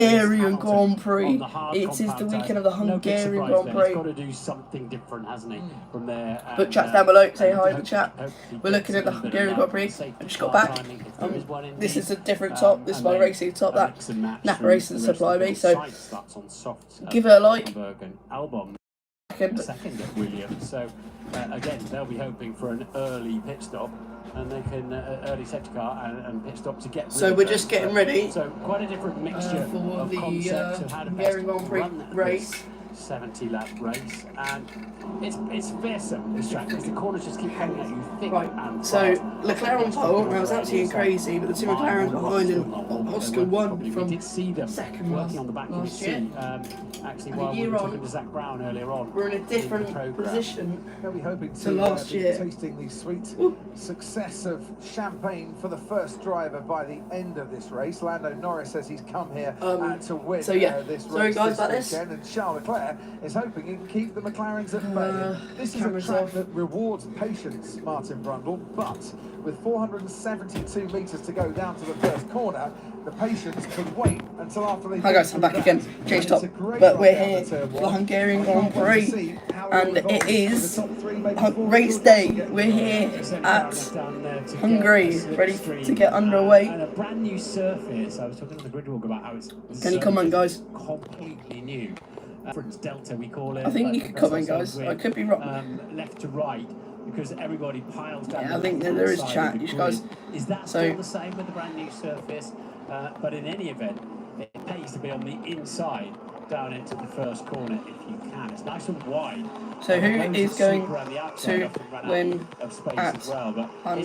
Hungarian Grand Prix. It is the weekend of the Hungarian Grand Prix. He's got to do something different, hasn't he? From there. Put chats down below, say hi in the chat. We're looking at the Hungarian Grand Prix. I just got back. This is a different top. This is my racing top. That Napa Racing supply me. So give it a like. Second at Williams. So again, they'll be hoping for an early pit stop. And they can early safety car and pit stop to get. So we're just getting ready. So quite a different mixture for of the concepts of how to Hungarian Grand Prix race. 70-lap race, and it's fearsome, this track, because the corners just keep coming at you thick and so fast. Leclerc on pole, and that was absolutely crazy, but the two McLarens behind him, Oscar won from second working on the back last year. Actually, while we were talking to Zach Brown earlier on, we're in a different position They'll be hoping to last year. Tasting the sweet success of champagne for the first driver by the end of this race. Lando Norris says he's come here to win this race. Sorry guys about this weekend, and Charles Leclerc is hoping he can keep the McLarens at bay. This is a track that rewards patience, Martin Brundle, but with 472 metres to go down to the first corner, the patience could wait until after they... Hi guys, I'm back again, changed top, but we're here for the Hungarian Grand Prix, and it is race day. We're here at Hungary, ready to get underway. And a brand new surface. I was talking to the grid walk about how it's... Can you comment, guys? Completely new. Delta, we call it. I think you could comment, guys. I could be wrong. Left to right, because everybody piles down. Yeah, I think that there is chat, you guys. Is that still the same with the brand new surface? But in any event, it pays to be on the inside down into the first corner if you can. It's nice and wide. So who is going to win at it's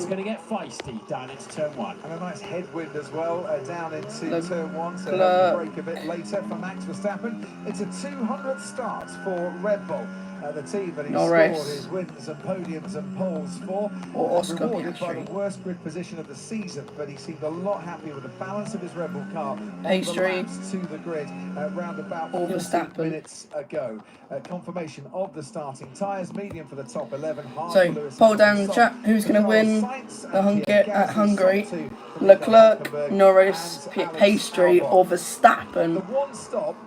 going to get feisty down into turn one. And a nice headwind as well down into turn one, so that'll break a bit later for Max Verstappen. It's a 200th start for Red Bull. The team that he scored his wins and podiums and poles for, rewarded by the worst grid position of the season, but he seemed a lot happier with the balance of his Red Bull car Pastry to the grid round about 40 minutes ago. Confirmation of the starting tyres, medium for the top 11. So poll down in the chat, who's going to win at Hungary? Leclerc, Norris, Pastry or Verstappen?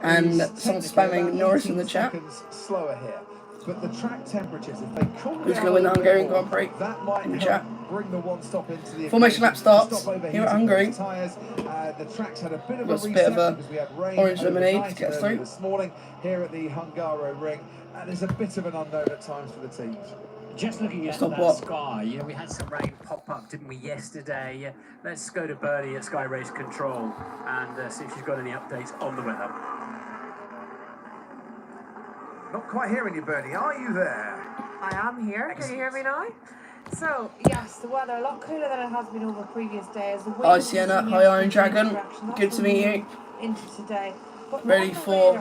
And someone's spamming Norris in the chat. Slower here. But the track temperatures, if they cool who's going to win the Hungarian Grand Prix? That might in the chat. Bring the one stop into the formation lap starts here at Hungary. The tracks had a bit of a bit of orange lemonade to get us through this morning here at the Hungaro ring, and there's a bit of an unknown at times for the teams. Just looking at that sky, you know, we had some rain pop up, didn't we, yesterday? Let's go to Bernie at Sky Race Control and see if she's got any updates on the weather. Not quite hearing you, Bernie. Are you there? I am here. Can you hear me now? So, yes, the weather a lot cooler than it has been over previous days. Hi, Sienna. Hi, Iron Dragon. Good to meet you. Into today. Ready for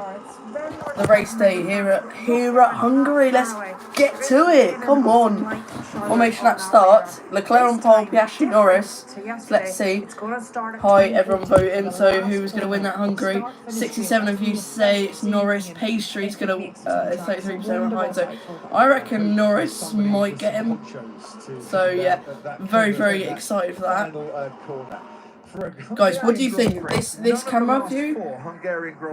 the race day here at Hungary. Let's get to it. Come on. Formation lap starts. Leclerc on pole, Piastri, Norris. Let's see. Hi, everyone voting. So who's going to win that Hungary? 67 of you say it's Norris. Pastry's going to 33% behind. So I reckon Norris might get him. So yeah, very, very excited for that. Guys, what do you think? This camera view,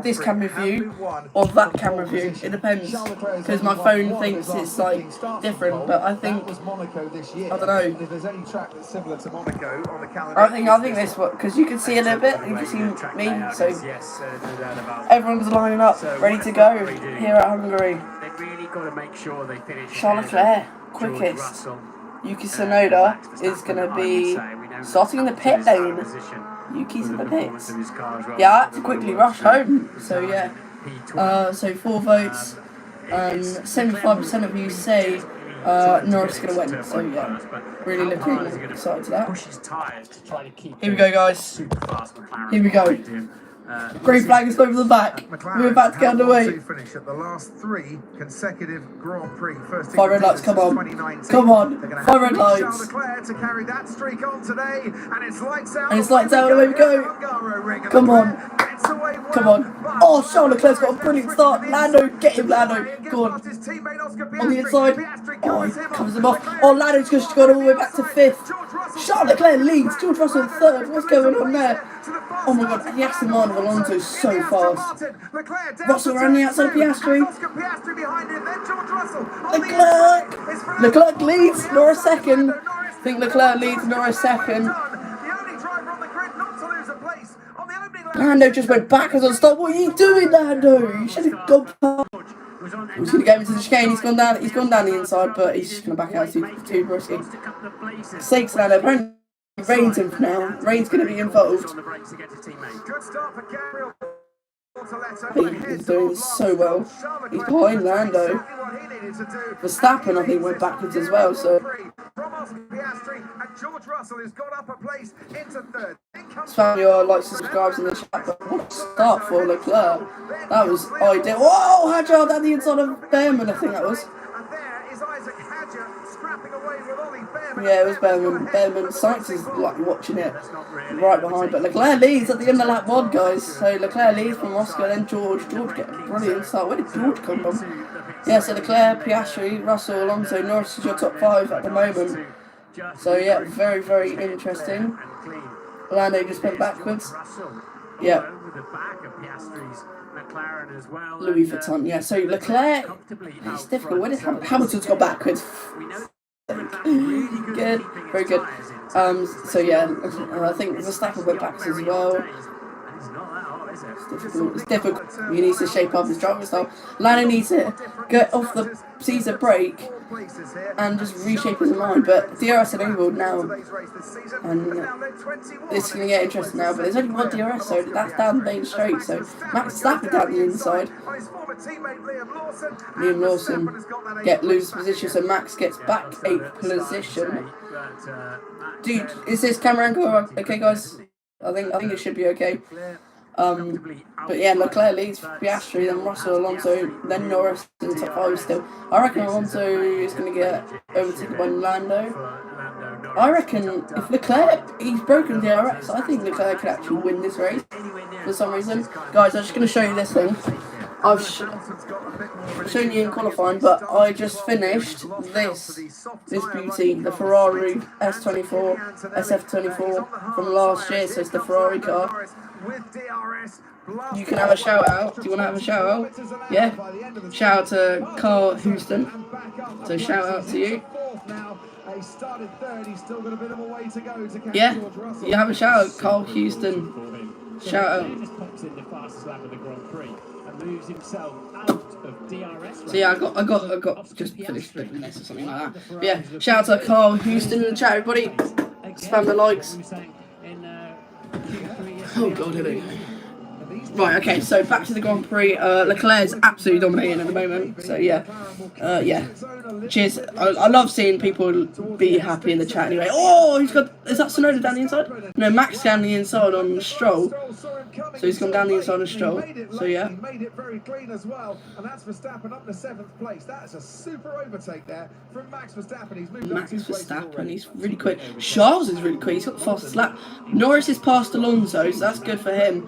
this camera view, or that camera view? It depends, because my phone thinks it's like different, but I think I don't know. I think this one, because you can see a little bit, and you can see me, so everyone's lining up, ready to go here at Hungary. Charles Leclerc, quickest. Yuki Tsunoda is going to be starting in the pit lane. Yuki's in the pits. Yeah, I had to quickly rush home. So yeah, so 4 votes. 75% of you say Norris is going to win. So yeah, really looking excited to that. Here we go, guys. Here we go. Green flag is over the back. We're about to get underway. Finish at the last 3 consecutive Grand Prix. First 5 red lights, come on. Come on. 5 red lights. Charles Leclerc to carry that streak on today, and it's lights out. And it's lights out, away we go. Come on. Come on. Oh, Charles Leclerc's got a brilliant start. Lando, get him, Lando. Go on. On the inside. Oh, he covers him off. Oh, Lando's just gone all the way back to 5th. Charles Leclerc leads, George Russell in third. What's going on there? Oh my god, the Aston Martin of Alonso is so fast. Russell around the outside of Piastri. Leclerc leads, Norris second. I think Leclerc leads, Norris second. Lando just went backwards on stop. What are you doing, Lando? You should have gone past. He's going to get into the chicane. He's gone down the inside, but he's just going to back out too risky. Sakes, Lando. Apparently, Rain's in now. Rain's going to be involved. He's doing so well. He's behind Lando. Verstappen, I think, went backwards as well. So. Spam your likes and subscribes in the chat. But what a start for Leclerc. That was ideal. Whoa! Hadjar down the inside of Behrman, I think that was. Yeah, it was Behrman. Behrman. Sykes is like watching it right behind. But Leclerc leads at the end of lap 1, guys. So Leclerc leads from Oscar, then George. George getting a brilliant start. Where did George come from? Yeah, so Leclerc, Piastri, Russell, Alonso, Norris is your top 5 at the moment. So yeah, very, very interesting. Lando just went backwards. Yeah. Louis Vuitton. Yeah, so Leclerc, it's difficult. Where did Hamilton's got backwards? Good, very good. So yeah, I think Verstappen went backwards as well. It's difficult. He needs to shape up his driving style. Lando needs to get off the Caesar brake and just reshape his mind. But DRS enabled now, and it's going to get interesting now. But there's only one DRS, so that's down the main straight. So Max Verstappen down the inside. Liam Lawson loses position, so Max gets back 8th position. Dude, is this camera angle okay, guys? I think it should be okay. But yeah, Leclerc leads Piastri, then Russell, Alonso, then Norris in the top 5 still. I reckon Alonso is going to get overtaken by Lando. I reckon if Leclerc, he's broken DRS, I think Leclerc could actually win this race for some reason. Guys, I'm just going to show you this thing. I've shown you in qualifying, but I just finished this beauty, the Ferrari S24, SF24 from last year, so it's the Ferrari car. You can have a shout out. Do you want to have a shout out? Yeah? Shout out to Carl Houston. So shout out to you. Yeah? You have a shout out, Carl Houston. Shout out. So yeah, I got just finished doing this or something like that. But yeah, shout out to Carl Houston in the chat, everybody. Spam the likes. Oh god, here we go. Right, okay, so back to the Grand Prix. Leclerc is absolutely dominating at the moment. So yeah, yeah. Cheers. I love seeing people be happy in the chat anyway. Oh, is that Tsunoda down the inside? No, Max down the inside on Stroll. So he's gone down the inside on Stroll. So yeah. He made it very clean as well, and that's Verstappen up to 7th place. That is a super overtake there from Max Verstappen. He's moved Max Verstappen, he's really quick. Charles is really quick. He's got the fastest lap. Norris is past Alonso, so that's good for him.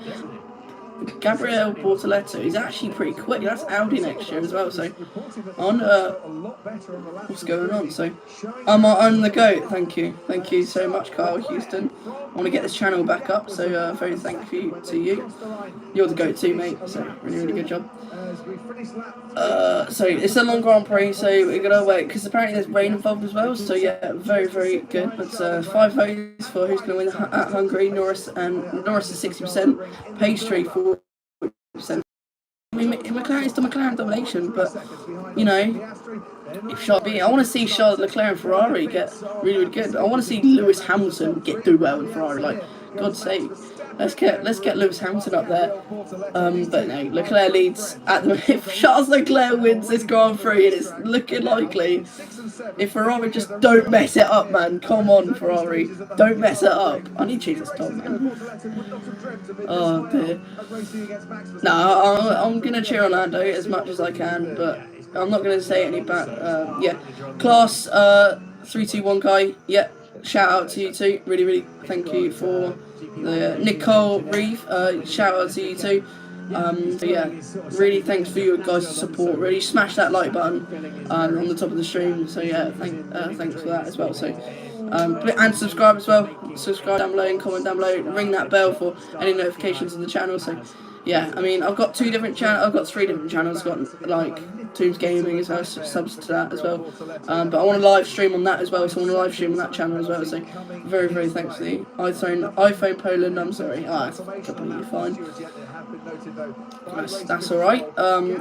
Gabriel Bortoletto, he's actually pretty quick. That's Audi next year as well. So, on what's going on? So, I'm the GOAT. Thank you so much, Carl Houston. I want to get this channel back up. So, very thank you to you. You're the GOAT too, mate. So, really good job. So it's a long Grand Prix, so we're gonna wait because apparently there's rain involved as well. So yeah, very good. But 5 votes for who's gonna win at Hungary. Norris is 60%, Pastry 40%. I mean, McLaren's the McLaren domination, but you know, if I want to see Charles Leclerc and Ferrari get really good. I want to see Lewis Hamilton do well in Ferrari. Like, God's sake. Let's get Lewis Hamilton up there. But no, Leclerc leads at the moment. If Charles Leclerc wins this Grand Prix, and it's looking likely, if Ferrari just don't mess it up, man. Come on, Ferrari. Don't mess it up. I need to change this top, man. Oh, dear. No, I'm going to cheer on Lando as much as I can, but I'm not going to say any bad. Yeah. Class 321 guy. Yeah. Shout out to you too. Really thank you for the Nicole Reeve. Shout out to you too. So yeah, really thanks for your guys' support. Really smash that like button on the top of the stream. So yeah, thanks for that as well. So And subscribe as well. Subscribe down below and comment down below. Ring that bell for any notifications on the channel. So, yeah, I mean, I've got 3 different channels. I've got like Tombs Gaming as well, subs to that as well. But I want to live stream on that as well. So I want to live stream on that channel as well. So, very, very thanks to the iPhone Poland. I'm sorry. That's completely fine. That's all right.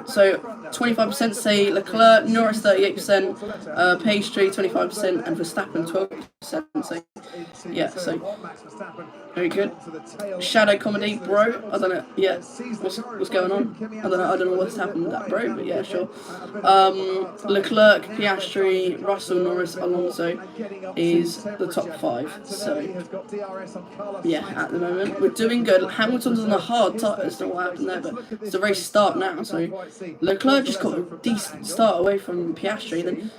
So 25% say Leclerc, Norris 38%, Pastry 25%, and Verstappen 12%. So yeah, so very good. Shadow comedy, bro. I don't know. Yeah, what's going on? I don't know what's happened with that, bro. But yeah, sure. Leclerc, Piastri, Russell, Norris, Alonso is the top 5. So yeah, at the moment we're doing good. Hamilton's on the hard tyres. Don't know what happened there, but it's the race start now. So Leclerc just got a decent start away from Piastri. Then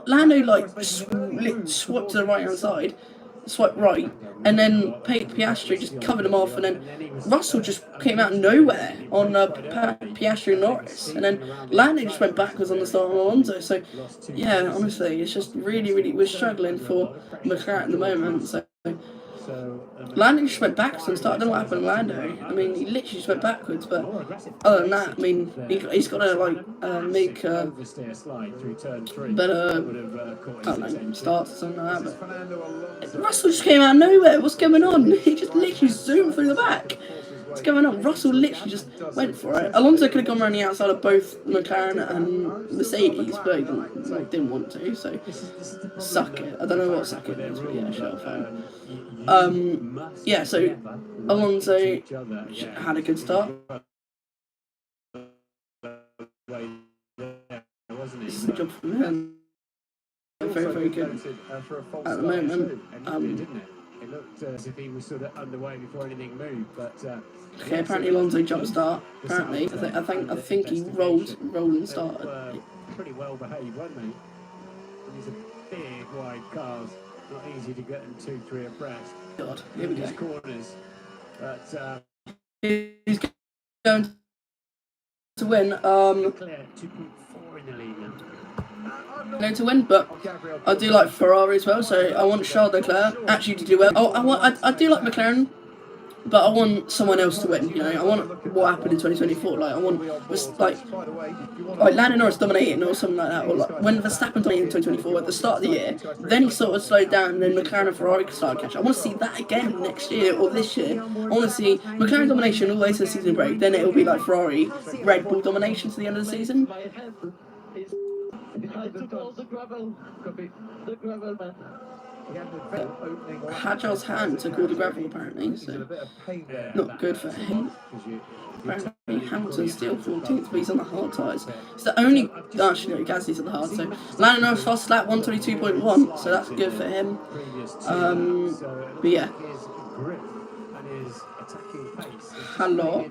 Lando like swiped to the right hand side. Swipe right, and then Piastri just covered him off, and then Russell just came out of nowhere on Piastri and Norris, and then Lando just went backwards on the start of Alonso. So yeah, honestly, it's just really we're struggling for McLaren at the moment. So Lando just went backwards and started. I don't know what happened to Lando. I mean, he literally just went backwards. But other than that, I mean, he's got to like make better, I don't know, starts or something like that. But Russell just came out of nowhere. What's going on? He just literally zoomed through the back. What's going on? Russell literally just went for it. Alonso could have gone around the outside of both McLaren and Mercedes, but he didn't want to, so suck it. I don't know what suck it is, but yeah, sure, fine. Yeah, so Alonso had a good start. This is a job from him. Very good at the moment. It looked as if he was sort of underway before anything moved, but okay, apparently Alonso jump start. Apparently, I think he rolled and started. Pretty well behaved, wasn't he? These are big wide cars, not easy to get them 2-3 abreast. God, here we go. Corners, but he's going to win. Clear 2.4 in the lead now. Going to win, but I do like Ferrari as well, so I want Charles Leclerc actually to do well. I do like McLaren, but I want someone else to win. You know, I want what happened in 2024. Like I want like Lando Norris dominating or something like that, or like when Verstappen dominated in 2024 at the start of the year. Then he sort of slowed down, and then McLaren and Ferrari started catching. I want to see that again next year or this year. I want to see McLaren domination all the way to the season break. Then it will be like Ferrari, Red Bull domination to the end of the season. Hajal's hand took all the gravel apparently, so not good for him. Apparently Hamilton's still 14th, but he's on the hard tyres. It's the only, actually no, Gasly's on the hard, so Lando Norris fast lap 122.1, so that's good for him. But yeah. Hello.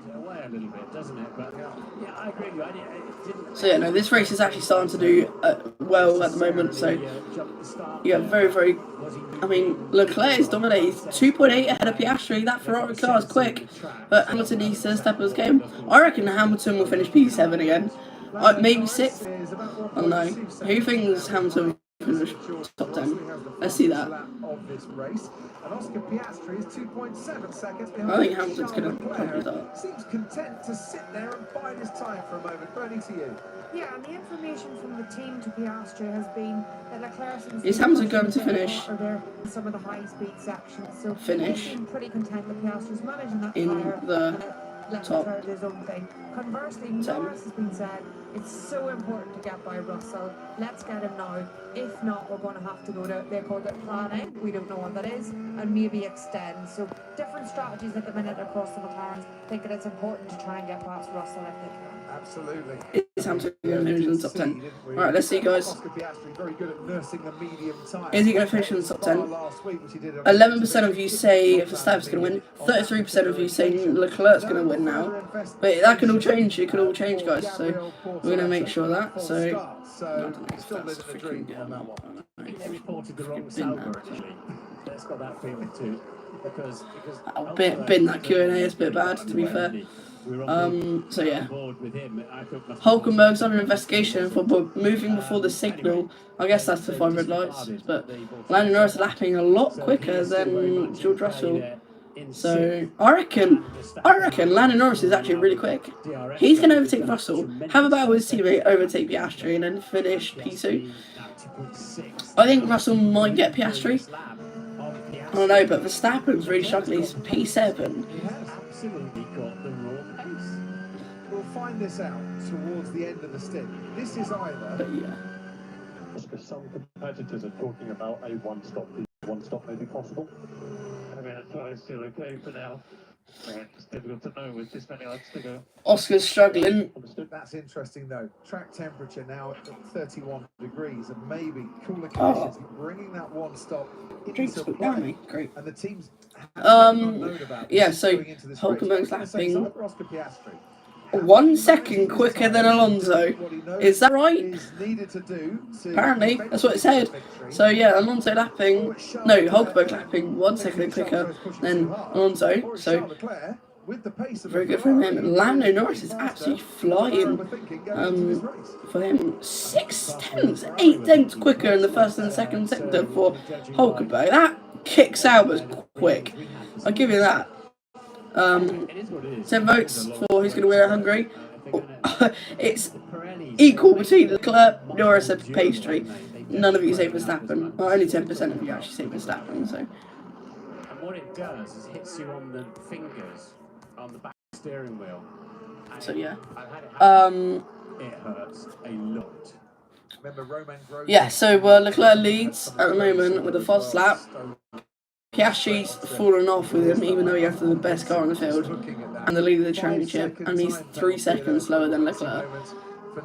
So yeah, no, this race is actually starting to do well at the moment. So yeah, very. I mean, Leclerc is dominating. 2.8 ahead of Piastri. That Ferrari car is quick, but Hamilton needs to step up his game. I reckon Hamilton will finish P7 again, maybe 6th. I don't know. Who thinks Hamilton will finish top 10? Let's see that. And Oscar Piastri is 2.7 seconds behind. I think Hamilton's going to probably start. Seems content to sit there and bide his time for a moment. Bernie, to you. Yeah, and the information from the team to Piastri has been that Leclerc is Hamilton going to finish? Some of the high-speed sections. So finish. They seem pretty content that Piastri's managing that in tire the top. His own thing. Conversely, Norris has been said it's so important to get by Russell. Let's get him now. If not, we're going to have to go to, they call it planning. We don't know what that is, and maybe extend. So different strategies at the minute across the McLarens, thinking it's important to try and get past Russell if they can. Absolutely. Is Hamilton going to finish in the top 10? Alright, let's see, guys. Is he going to finish in the top 10? 11% of you say Verstappen's going to win. 33% of you say Leclerc's going to win now. But that can all change. It can all change, guys. So we're going to make sure of that. So I don't know if that's freaking They reported the wrong salvo, actually. That's got that feeling too. Because bin that Q&A is a bit bad, to be fair. So yeah, Hulkenberg's under investigation for moving before the signal. I guess that's the 5 red lights, but Lando Norris lapping a lot quicker than George Russell. So I reckon Lando Norris is actually really quick. He's going to overtake Russell, have a battle with his teammate, overtake Piastri, and then finish P2. I think Russell might get Piastri. I don't know, but Verstappen's really struggling. He's P7. He has absolutely got the raw pace. We'll find this out towards the end of the stint. This is either. But yeah. Because some competitors are talking about a one stop may be possible. I mean, it's still okay for now. It's difficult to know with this many laps to go. Oscar's struggling. That's interesting though. Track temperature now at 31 degrees and maybe cooler conditions bringing that one stop into play. Great. And the teams yeah, so Hulkenberg's lapping 1 second quicker than Alonso. Is that right? Apparently, that's what it said. So yeah, Alonso lapping, no, Hulkenberg lapping 1 second quicker than Alonso. So very good for him. Lando Norris is absolutely flying. For him, 6 tenths, 8 tenths quicker in the first and second sector for Hulkenberg. That kicks out was quick. I'll give you that. 10 votes for who's going to win at Hungary. It's equal between Leclerc, Norris and Pastry. None of you say Verstappen. Well, only 10% of you actually say Verstappen. So. And what it does is hits you on the fingers, on the back steering wheel. So yeah. It hurts a lot. Yeah, so Leclerc leads at the moment with a fast lap. Piastri's fallen off with him, even though he has the best car on the field and the lead of the championship, and he's 3 seconds slower than Leclerc.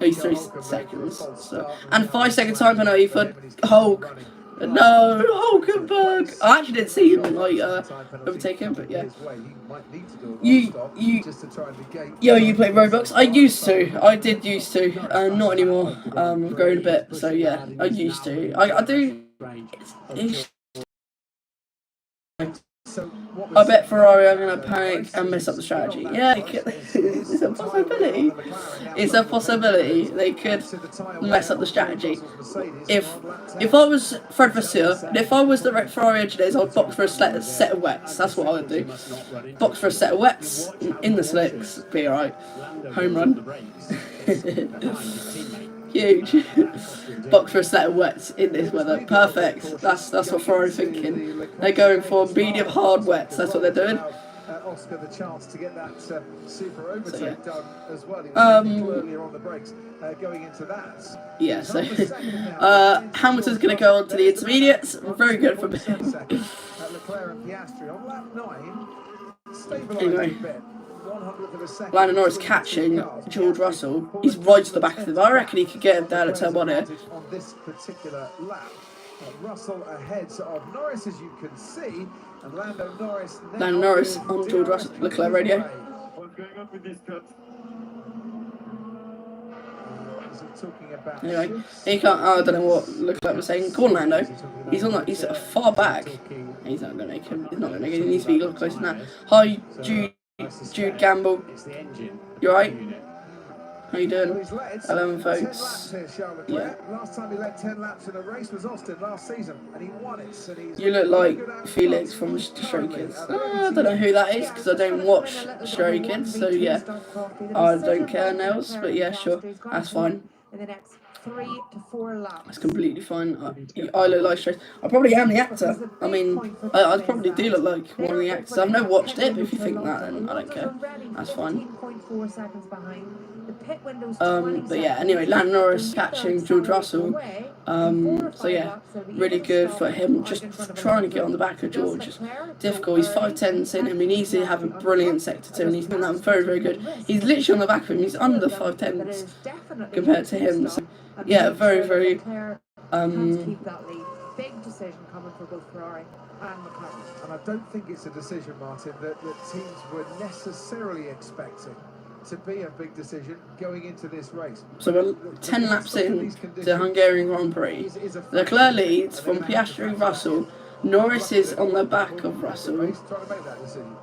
He's 3 seconds. So. And 5 second time penalty for Hulk. No, Hulkenberg. I actually didn't see him overtake him, but yeah. You play Roblox? I used to. I did used to. Not anymore. I've grown a bit, so yeah. I used to. I do. I bet Ferrari are going to panic and mess up the strategy. Yeah, it's a possibility. It's a possibility they could mess up the strategy. If I was Fred Vasseur, and if I was the Ferrari engineers, I'd box for a set of wets. That's what I would do. Box for a set of wets in the slicks. Be alright. Home run. Huge. Box for a set of wets in this weather. Perfect. That's what Ferrari thinking. They're going for medium hard wets. That's what they're doing. Oscar the chance to get that super overtake done as well. Earlier on the brakes going into that. Yeah, so Hamilton's going to go on to the intermediates. Very good for him. Leclerc and Piastri on lap 9. Stabilised Anyway. a bit. Lando Norris catching George Russell. He's right to the back of him. I reckon he could get him down at turn 1 here. On this particular lap. Russell ahead of Norris, as you can see, and Lando Norris on George Russell. Leclerc radio. What's going on with this cut? Anyway, he can't. I don't know what Leclerc was saying. Call Lando. He's on. He's far back. He's not going to make him. He's not going to make it. He needs to be a little closer than that. Hi, Jude Gamble. You alright? How you doing? 11 votes. Yeah. Last time he led 10 laps in a race was Austin last season, and he won it. You look like Felix from Stray Kids. I don't know who that is because I don't watch Stray Kids, so yeah. I don't care, Nels, but yeah, sure. That's fine. In the next 3 to 4 laps. That's completely fine. I look like Stray. I probably am the actor. I mean, I probably do look like one of the actors. I've never watched it, but if you think that, then I don't care. That's fine. But yeah, anyway, Lando Norris catching George Russell. So yeah, really good for him. Just trying to get on the back of George. It's difficult. He's 5'10" in him. He needs to have a brilliant sector 2, and he's doing that very, very good. He's literally on the back of him. He's under 5'10" compared to him. So yeah, very, very. Big decision coming for both Ferrari and McLaren. And I don't think it's a decision, Martin, that teams were necessarily expecting to be a big decision going into this race. So we're 10 laps in to Hungarian Grand Prix. Leclerc leads from Piastri Russell. Norris is on the back of Russell. Trying to make that decision.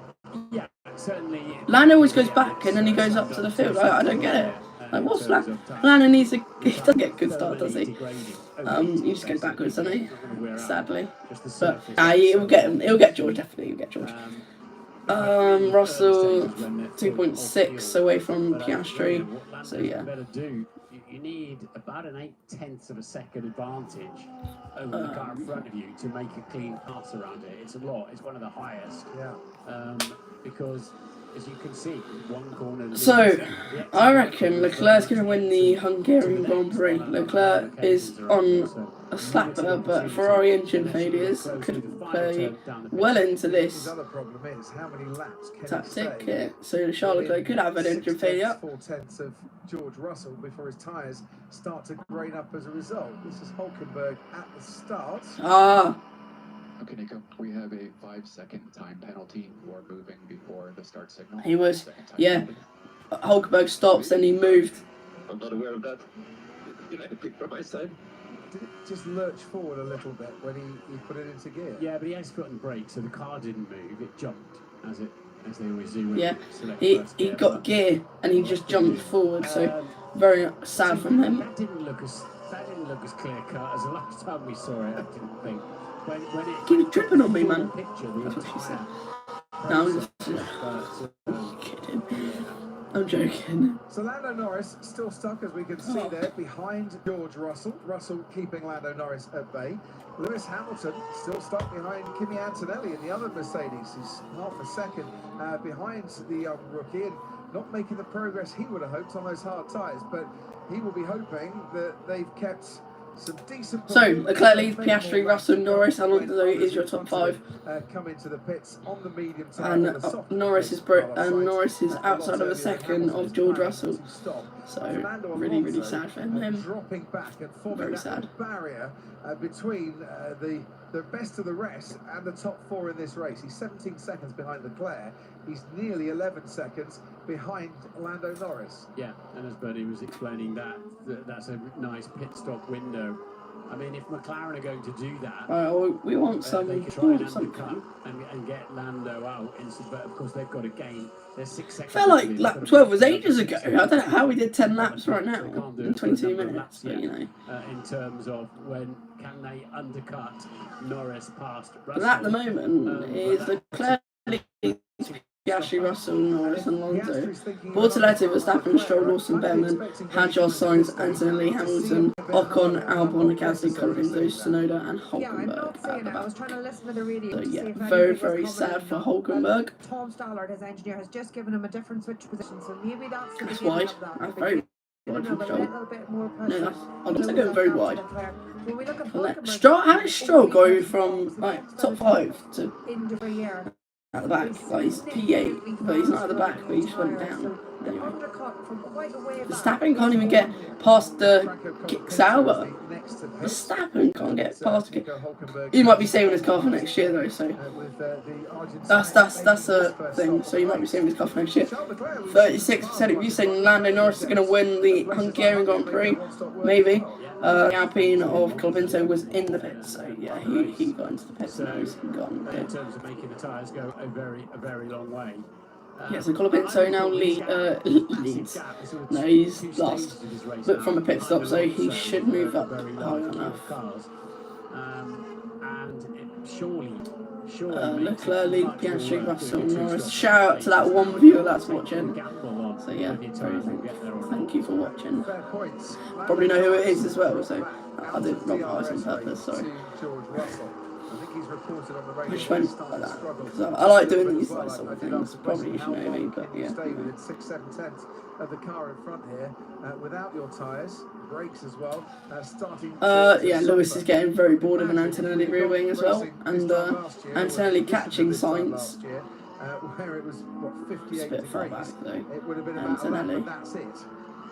Yeah, certainly. Lando always goes back and then he goes up to the field. I don't get it. Like, what's Lando? Lando needs a. He doesn't get a good start, does he? He just goes backwards, doesn't he? Sadly. But he'll get George, definitely. He'll get George. Russell 2.6 away from Piastri. So yeah. You need about an 0.8 of a second advantage over the car in front of you to make a clean pass around it. It's a lot. It's one of the highest. Yeah. Because as you can see, one corner. So I reckon Leclerc's going to win the Hungarian Grand Prix. Leclerc is on a slapper, but Ferrari engine failures could play well into this tactic. Yeah. So Charles Leclerc could have an engine failure. 4/10 of George Russell before his tyres start to grade up as a result. This is Hulkenberg at the start. Okay, Nico, we have a 5-second time penalty for moving before the start signal. He was, yeah. Hulkenberg stops, then he moved. I'm not aware of that. Did I pick from my side? Did it just lurch forward a little bit when he put it into gear? Yeah, but he had his foot on the brake, so the car didn't move. It jumped as they always do. When Yeah, he got gear and he just jumped forward. So very sad from him. That didn't look as clear cut as the last time we saw it. I didn't think. Keep tripping on me, man. That's what she said. No, I'm just kidding. I'm joking. So Lando Norris still stuck, as we can see there, behind George Russell. Russell keeping Lando Norris at bay. Lewis Hamilton still stuck behind Kimi Antonelli in the other Mercedes. He's half a second behind the young rookie and not making the progress he would have hoped on those hard tyres. But he will be hoping that they've kept some decent. So Leclerc leads, Piastri, Russell, Norris, Alonso is your top 5. Come into the pits on the medium and Norris is outside of a second of George Russell. So really sad for him. Dropping back and forming Very that sad. barrier between the best of the rest and the top 4 in this race. He's 17 seconds behind Leclerc. He's nearly 11 seconds behind Lando Norris. Yeah, and as Bernie was explaining, that's a nice pit stop window. I mean, if McLaren are going to do that, we want some. They can try and undercut and get Lando out. But of course, they've got to gain. There's 6 seconds. Felt like lap 12 was ages ago. I don't know how we did 10 laps right now in 22 minutes. But you know, in terms of when can they undercut Norris past Russell? but at the moment is Leclerc. Piastri, Russell, Norris and Alonso. Bortoletti, Verstappen, Stroll, Lawson, Behrman, Hadjar, Sainz, Antonelli, Hamilton, Ocon, Albon, Gasly, Colapinto, Tsunoda and Hulkenberg at the back. So yeah, very sad for Hulkenberg. Tom Stallard, his engineer, has just given him a different switch position, so maybe that's the That's beginning wide. of that. That's very wide from Stroll. No, I'm not going very wide. When we look at Hulkenberg, Stroll, how did Stroll go from like top 5 to into a year? at the back? Like he's P8, but he's not at the back, but he just went down. Anyway. Verstappen can't even get past the kick Sauber. Verstappen can't get past the kick. He might be saving his car for next year though, so that's a thing. So you might be saving his car for next year. 36% of you saying Lando Norris is going to win the Hungarian Grand Prix, maybe. Alpine of Colapinto was in the pits, so yeah, he got into the pits and he's gone. In terms of making the tyres go a very long way. Yeah, so Colapinto now leads. No, he's last, but from a pit stop, so he should move up high enough. Leclerc, lead, Piastri, Russell, Norris. Shout out to that one viewer that's watching. So yeah, thank you for watching. Probably know who it is as well, so I did wrong eyes on purpose, sorry. I just went like that. So I like doing these like sort of things. Probably you should know me, but yeah. Stay within 6-7 of the car in front here without your tyres, brakes as well. Starting. Yeah, Lewis is getting very bored of an Antonelli rear wing as well, and Antonelli catching Sainz. Where it was what 58 It's a bit far back though. It would have been about Antonelli. that's it.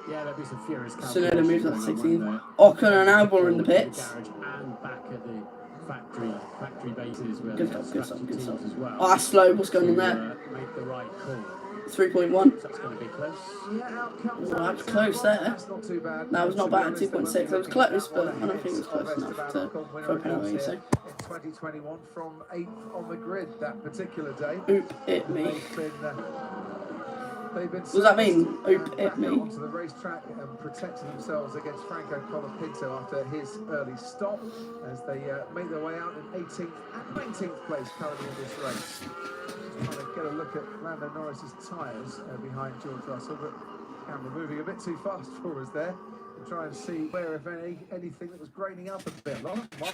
Yeah, there'll be some furious. Tsunoda moves up to 16. Ocon and Albon are in the pits. And back at the factory bases where Good good stuff. as well. Oh, that's slow. What's going on there? Make the right call. 3.1. That's going to be close. Oh, that was close there. That's not too bad. That was not bad. 2.6. That was close, but I don't think it was close enough for a penalty. So 2021 from 8th on the grid that particular day. Oop, it me. They've been What does that mean? Oop, back it me. out onto the racetrack and protecting themselves against Franco Colapinto after his early stop as they make their way out in 18th and 19th place currently in this race. Just trying to get a look at Lando Norris's tyres behind George Russell, but camera moving a bit too fast for us there. We'll try and see where, if anything that was graining up a bit.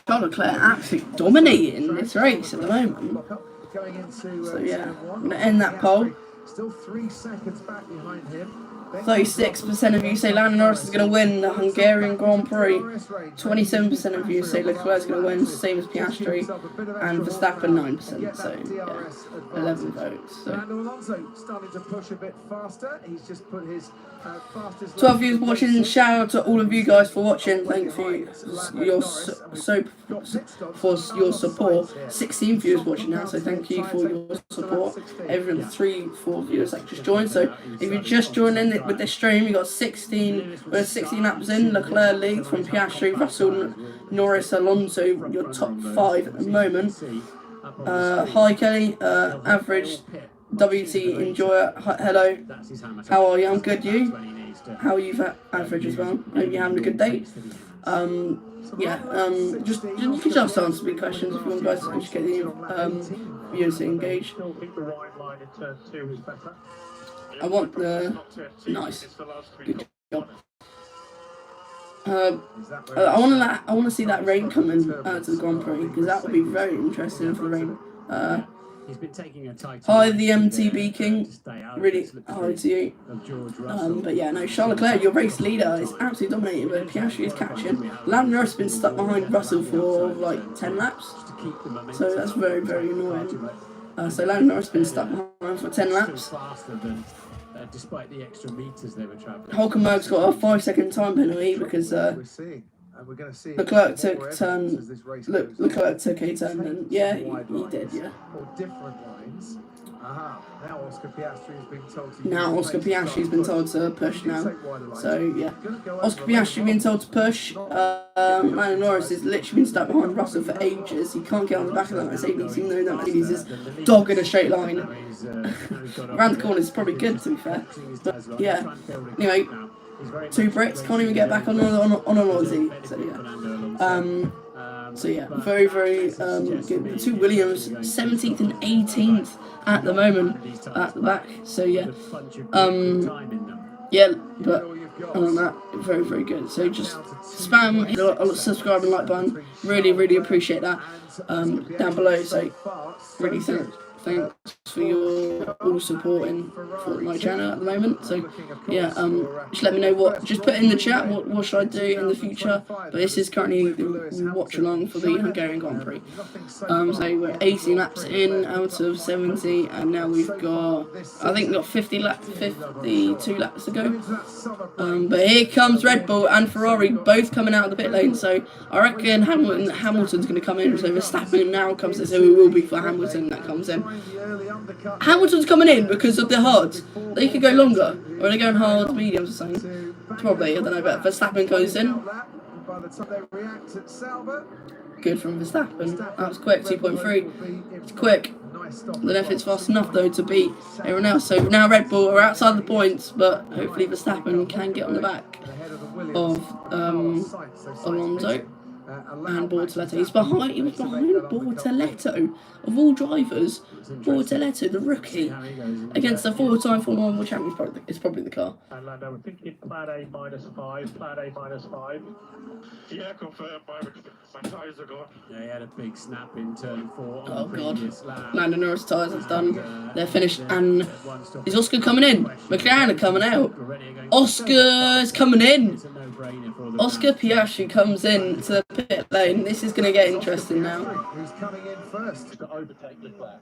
Charles Leclerc absolutely dominating this race at the moment. Going into, So yeah, I'm going to end that poll. Still 3 seconds back behind him. 36% of you say Lando Norris is going to win the Hungarian Grand Prix. 27% of you say Leclerc is going to win, same as Piastri, and Verstappen 9%. So yeah, 11 votes. So. Alonso starting to push a bit faster. He's just put his fastest 12 viewers watching. Shout out to all of you guys for watching. Thank you for your support. 16 viewers watching now, so thank you for your support. Everyone, 3-4 viewers that just joined. So if you're just joining with this stream, you got 16 laps in. Leclerc leads from Piastri, Russell, Norris, Alonso. Your top 5 at the moment. Hi Kelly, average WT enjoyer. Hello, how are you? I'm good. You? How are you for average as well? Hope you're having a good day. Just you can just answer me questions if you want, guys. Just get the viewers engaged. I want the nice. Good job. I want to see that rain coming to the Grand Prix because that would be very interesting for the rain. Hi, the MTB King. Really hi to you. But yeah, no, Charles Leclerc, your race leader, is absolutely dominating, but Piastri is catching. Lando Norris has been stuck behind Russell for like 10 laps, so that's very, very annoying. So Lando Norris has been stuck behind for 10 laps. Despite the extra meters they were travelling. Hulkenberg's got a 5-second time penalty because Leclerc took a turn, and yeah, he did, yeah. Now Oscar Piastri's been told to push now. So yeah, Oscar Piastri being told to push. Lando Norris has literally been stuck behind Russell for ages. He can't get on the back of that Mercedes, even though that Mercedes is dog in a straight line. Around the corner is probably good, to be fair. But yeah, anyway, 2 Brits can't even get back on an Aussie. So yeah, very, very good. 2 Williams, 17th and 18th at the moment at the back. So yeah, but other than that, very, very good. So just spam a subscribe and like button. Really, really appreciate that down below. So really thanks for your all supporting for my channel at the moment. So yeah, just let me know just put in the chat what should I do in the future. But this is currently the watch along for the Hungarian Grand Prix. So we're 18 laps in out of 70, and now we've got, I think, 52 laps to go. But here comes Red Bull and Ferrari both coming out of the pit lane. So I reckon Hamilton's going to come in. So Verstappen now comes in, so it will be for Hamilton that comes in. Hamilton's coming in because of the hards. They could go longer, or are they going hard, mediums or something? Probably, I don't know, but Verstappen goes in. Good from Verstappen. That was quick, 2.3. It's quick. I don't know if it's fast enough though to beat everyone else. So now Red Bull are outside the points, but hopefully Verstappen can get on the back of Alonso. And Bortoletto. He was behind Bortoletto, of all drivers. Bortoletto, the rookie, against a 4-time Formula 1 World Champion. It's probably the car. And Lando, we're thinking plan A -5, plan A -5. Yeah, confirmed. My tyres are gone. Yeah, he had a big snap in turn 4 on Oh the god. previous lap. Lando Norris tyres are done. They're finished. And is Oscar coming in? McLaren are coming out. Oscar's coming in. Oscar Piastri comes in to the pit lane. This is going to get interesting now. Who's coming in first? To overtake Leclerc.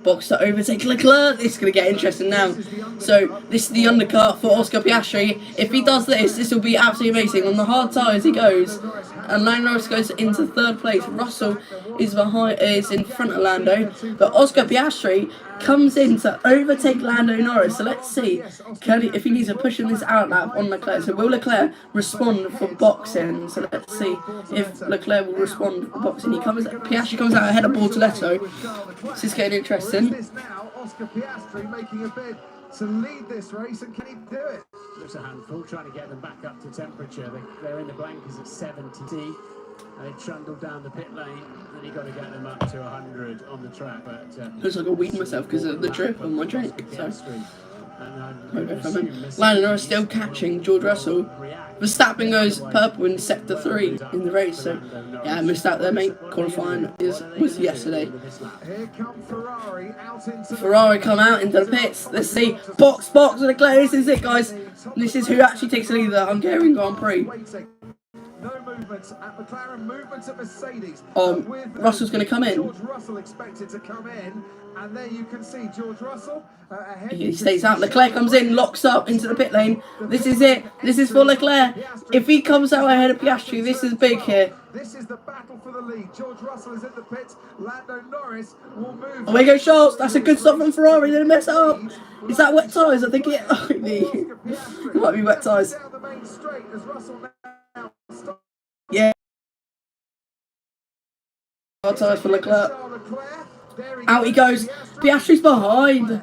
Box to overtake Leclerc. This is going to get interesting now. So this is the undercut for Oscar Piastri. If he does this will be absolutely amazing. On the hard tyres he goes. And Lando Norris goes into 3rd place. Russell is in front of Lando, but Oscar Piastri comes in to overtake Lando Norris. So let's see if he needs to push in this outlap on Leclerc. So will Leclerc respond for boxing? So let's see if Leclerc will respond for boxing. Piastri comes out ahead of Bortoletto. This is getting interesting. Oscar Piastri making a bid to lead this race, and can he do it? Looks a handful, trying to get them back up to temperature. They're in the blankers at 70. They trundled down the pit lane, and you've got to get them up to 100 on the track. But looks like I weed myself because of the drip on my drink. So Lando Norris still catching George Russell. Verstappen goes purple in sector 3 in the race. So yeah, I missed out there, mate. Qualifying was yesterday. Here come Ferrari out into Ferrari come out into the pits. Let's see. Box with Leclerc. This is it, guys. This is who actually takes the lead of the Hungarian Grand Prix. No movement at McLaren, movement at Mercedes. Russell's going to come in. George Russell expected to come in, and there you can see George Russell ahead. He stays out. Leclerc comes in, locks up into the pit lane. This is it. This is for Leclerc. If he comes out ahead of Piastri, this is big here. This is the battle for the lead. George Russell is in the pits. Lando Norris will move. Away goes Charles. That's a good stop from Ferrari. They didn't mess it up. Is that wet tyres? I think it might be wet tyres. Down the main straight as Russell now stops. Yeah. Wet tyres for Leclerc. Out he goes. Piastri's behind.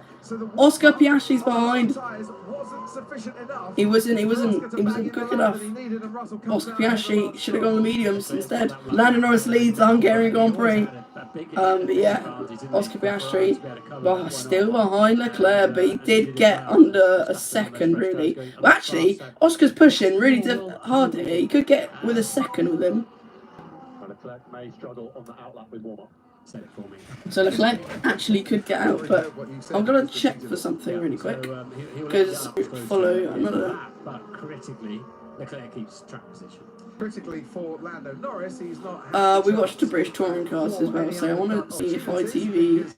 Oscar Piastri's behind. He wasn't quick enough. Oscar Piastri should have gone the mediums instead. Lando Norris leads the Hungarian Grand Prix. But yeah, Oscar Piastri still behind Leclerc, but he did get under a second, really. Well, actually, Oscar's pushing really hard here. He could get with a second with him. Leclerc may struggle on the outlap with warm-up. Said it for me. So Leclerc actually could get out, but I'm going to check for something really quick. Because follow another... But critically, Leclerc keeps track position. Critically for Lando Norris, he's not... we watched the British touring cars as well, so I want to see if ITV...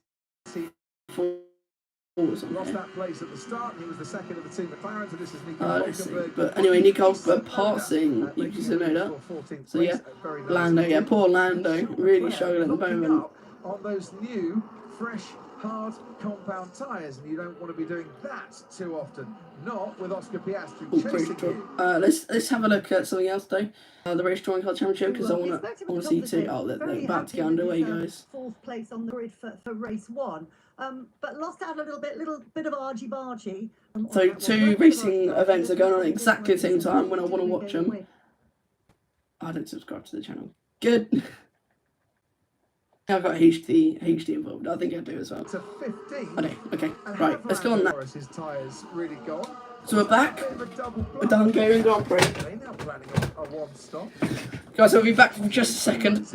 Lost that place at the start. He was the second of the team McLaren, so this is Nico let's see. But anyway, Nico Hulkenberg passing, you just know that. So yeah, Lando, yeah, poor Lando, really struggling at the moment. On those new, fresh, hard compound tyres, and you don't want to be doing that too often. Not with Oscar Piastri chasing you. Let's have a look at something else though. The Race Touring Car Championship, because I want to see two. Oh, they're about to get underway, guys. Fourth place on the grid for race 1. But lost out a little bit of argy-bargy. So 2 racing events are going on at exactly the same time when I want to watch them. I don't subscribe to the channel. Good. I've got HD involved. I think I do as well. To 15. I do. Okay. Right. Let's go on that. His tyres really gone. So we're back with the Hungarian Grand Prix. They're now planning a one stop. Guys, I'll be back for just a second.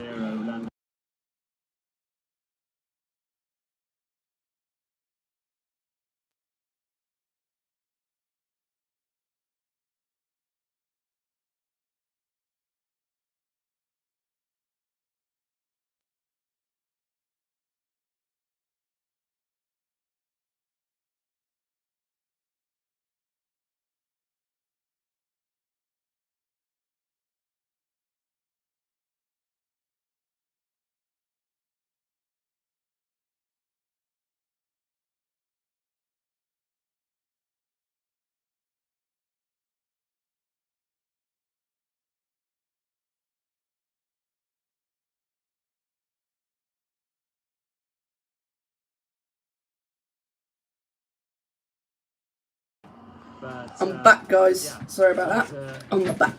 I'm back, guys. Sorry about that. I'm back.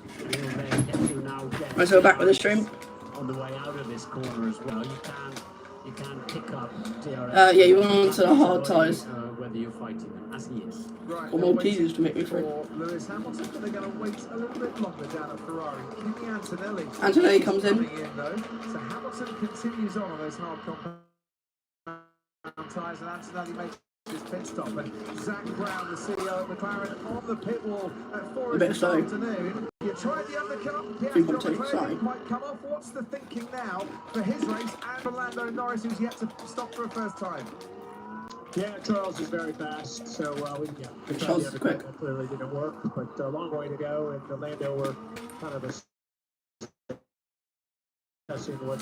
Right, so we're back with the stream. On the way out of this corner as well, you can pick up DRS. Yeah, you went on to the hard tyres. Whether you're fighting them, as he is. Right, Or more keys to make me through. Lewis Hamilton, but they're going to wait a little bit longer down at Ferrari. Kimi Antonelli comes in. So Hamilton continues on those hard compound tyres, and Antonelli makes his pit stop. And Zach Brown, the CEO of McLaren, on the pit wall at 4 this afternoon. You tried the undercut. Piastri didn't quite come off. What's the thinking now for his race and for Lando Norris, who's yet to stop for a first time? Yeah, Charles is very fast, so Charles is quick. Clearly didn't work, but a long way to go, and Orlando were kind of assessing what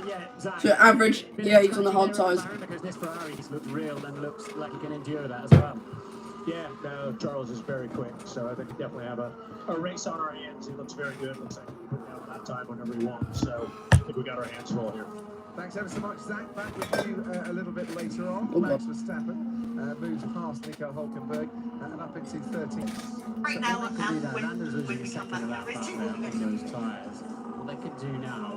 Yeah, So average, yeah, he's on the hard side. Because this Ferrari's looked real and looks like he can endure that as well. Yeah, no, Charles is very quick, so I think we definitely have a race on our hands. He looks very good. Looks like he can put down that time whenever he wants. So I think we got our hands full here. Thanks ever so much, Zach. Back with you a little bit later on. Max Verstappen moves past Nico Hulkenberg and up into 13th. Right now, Lando's losing a second of that back there in those tyres. What they could do now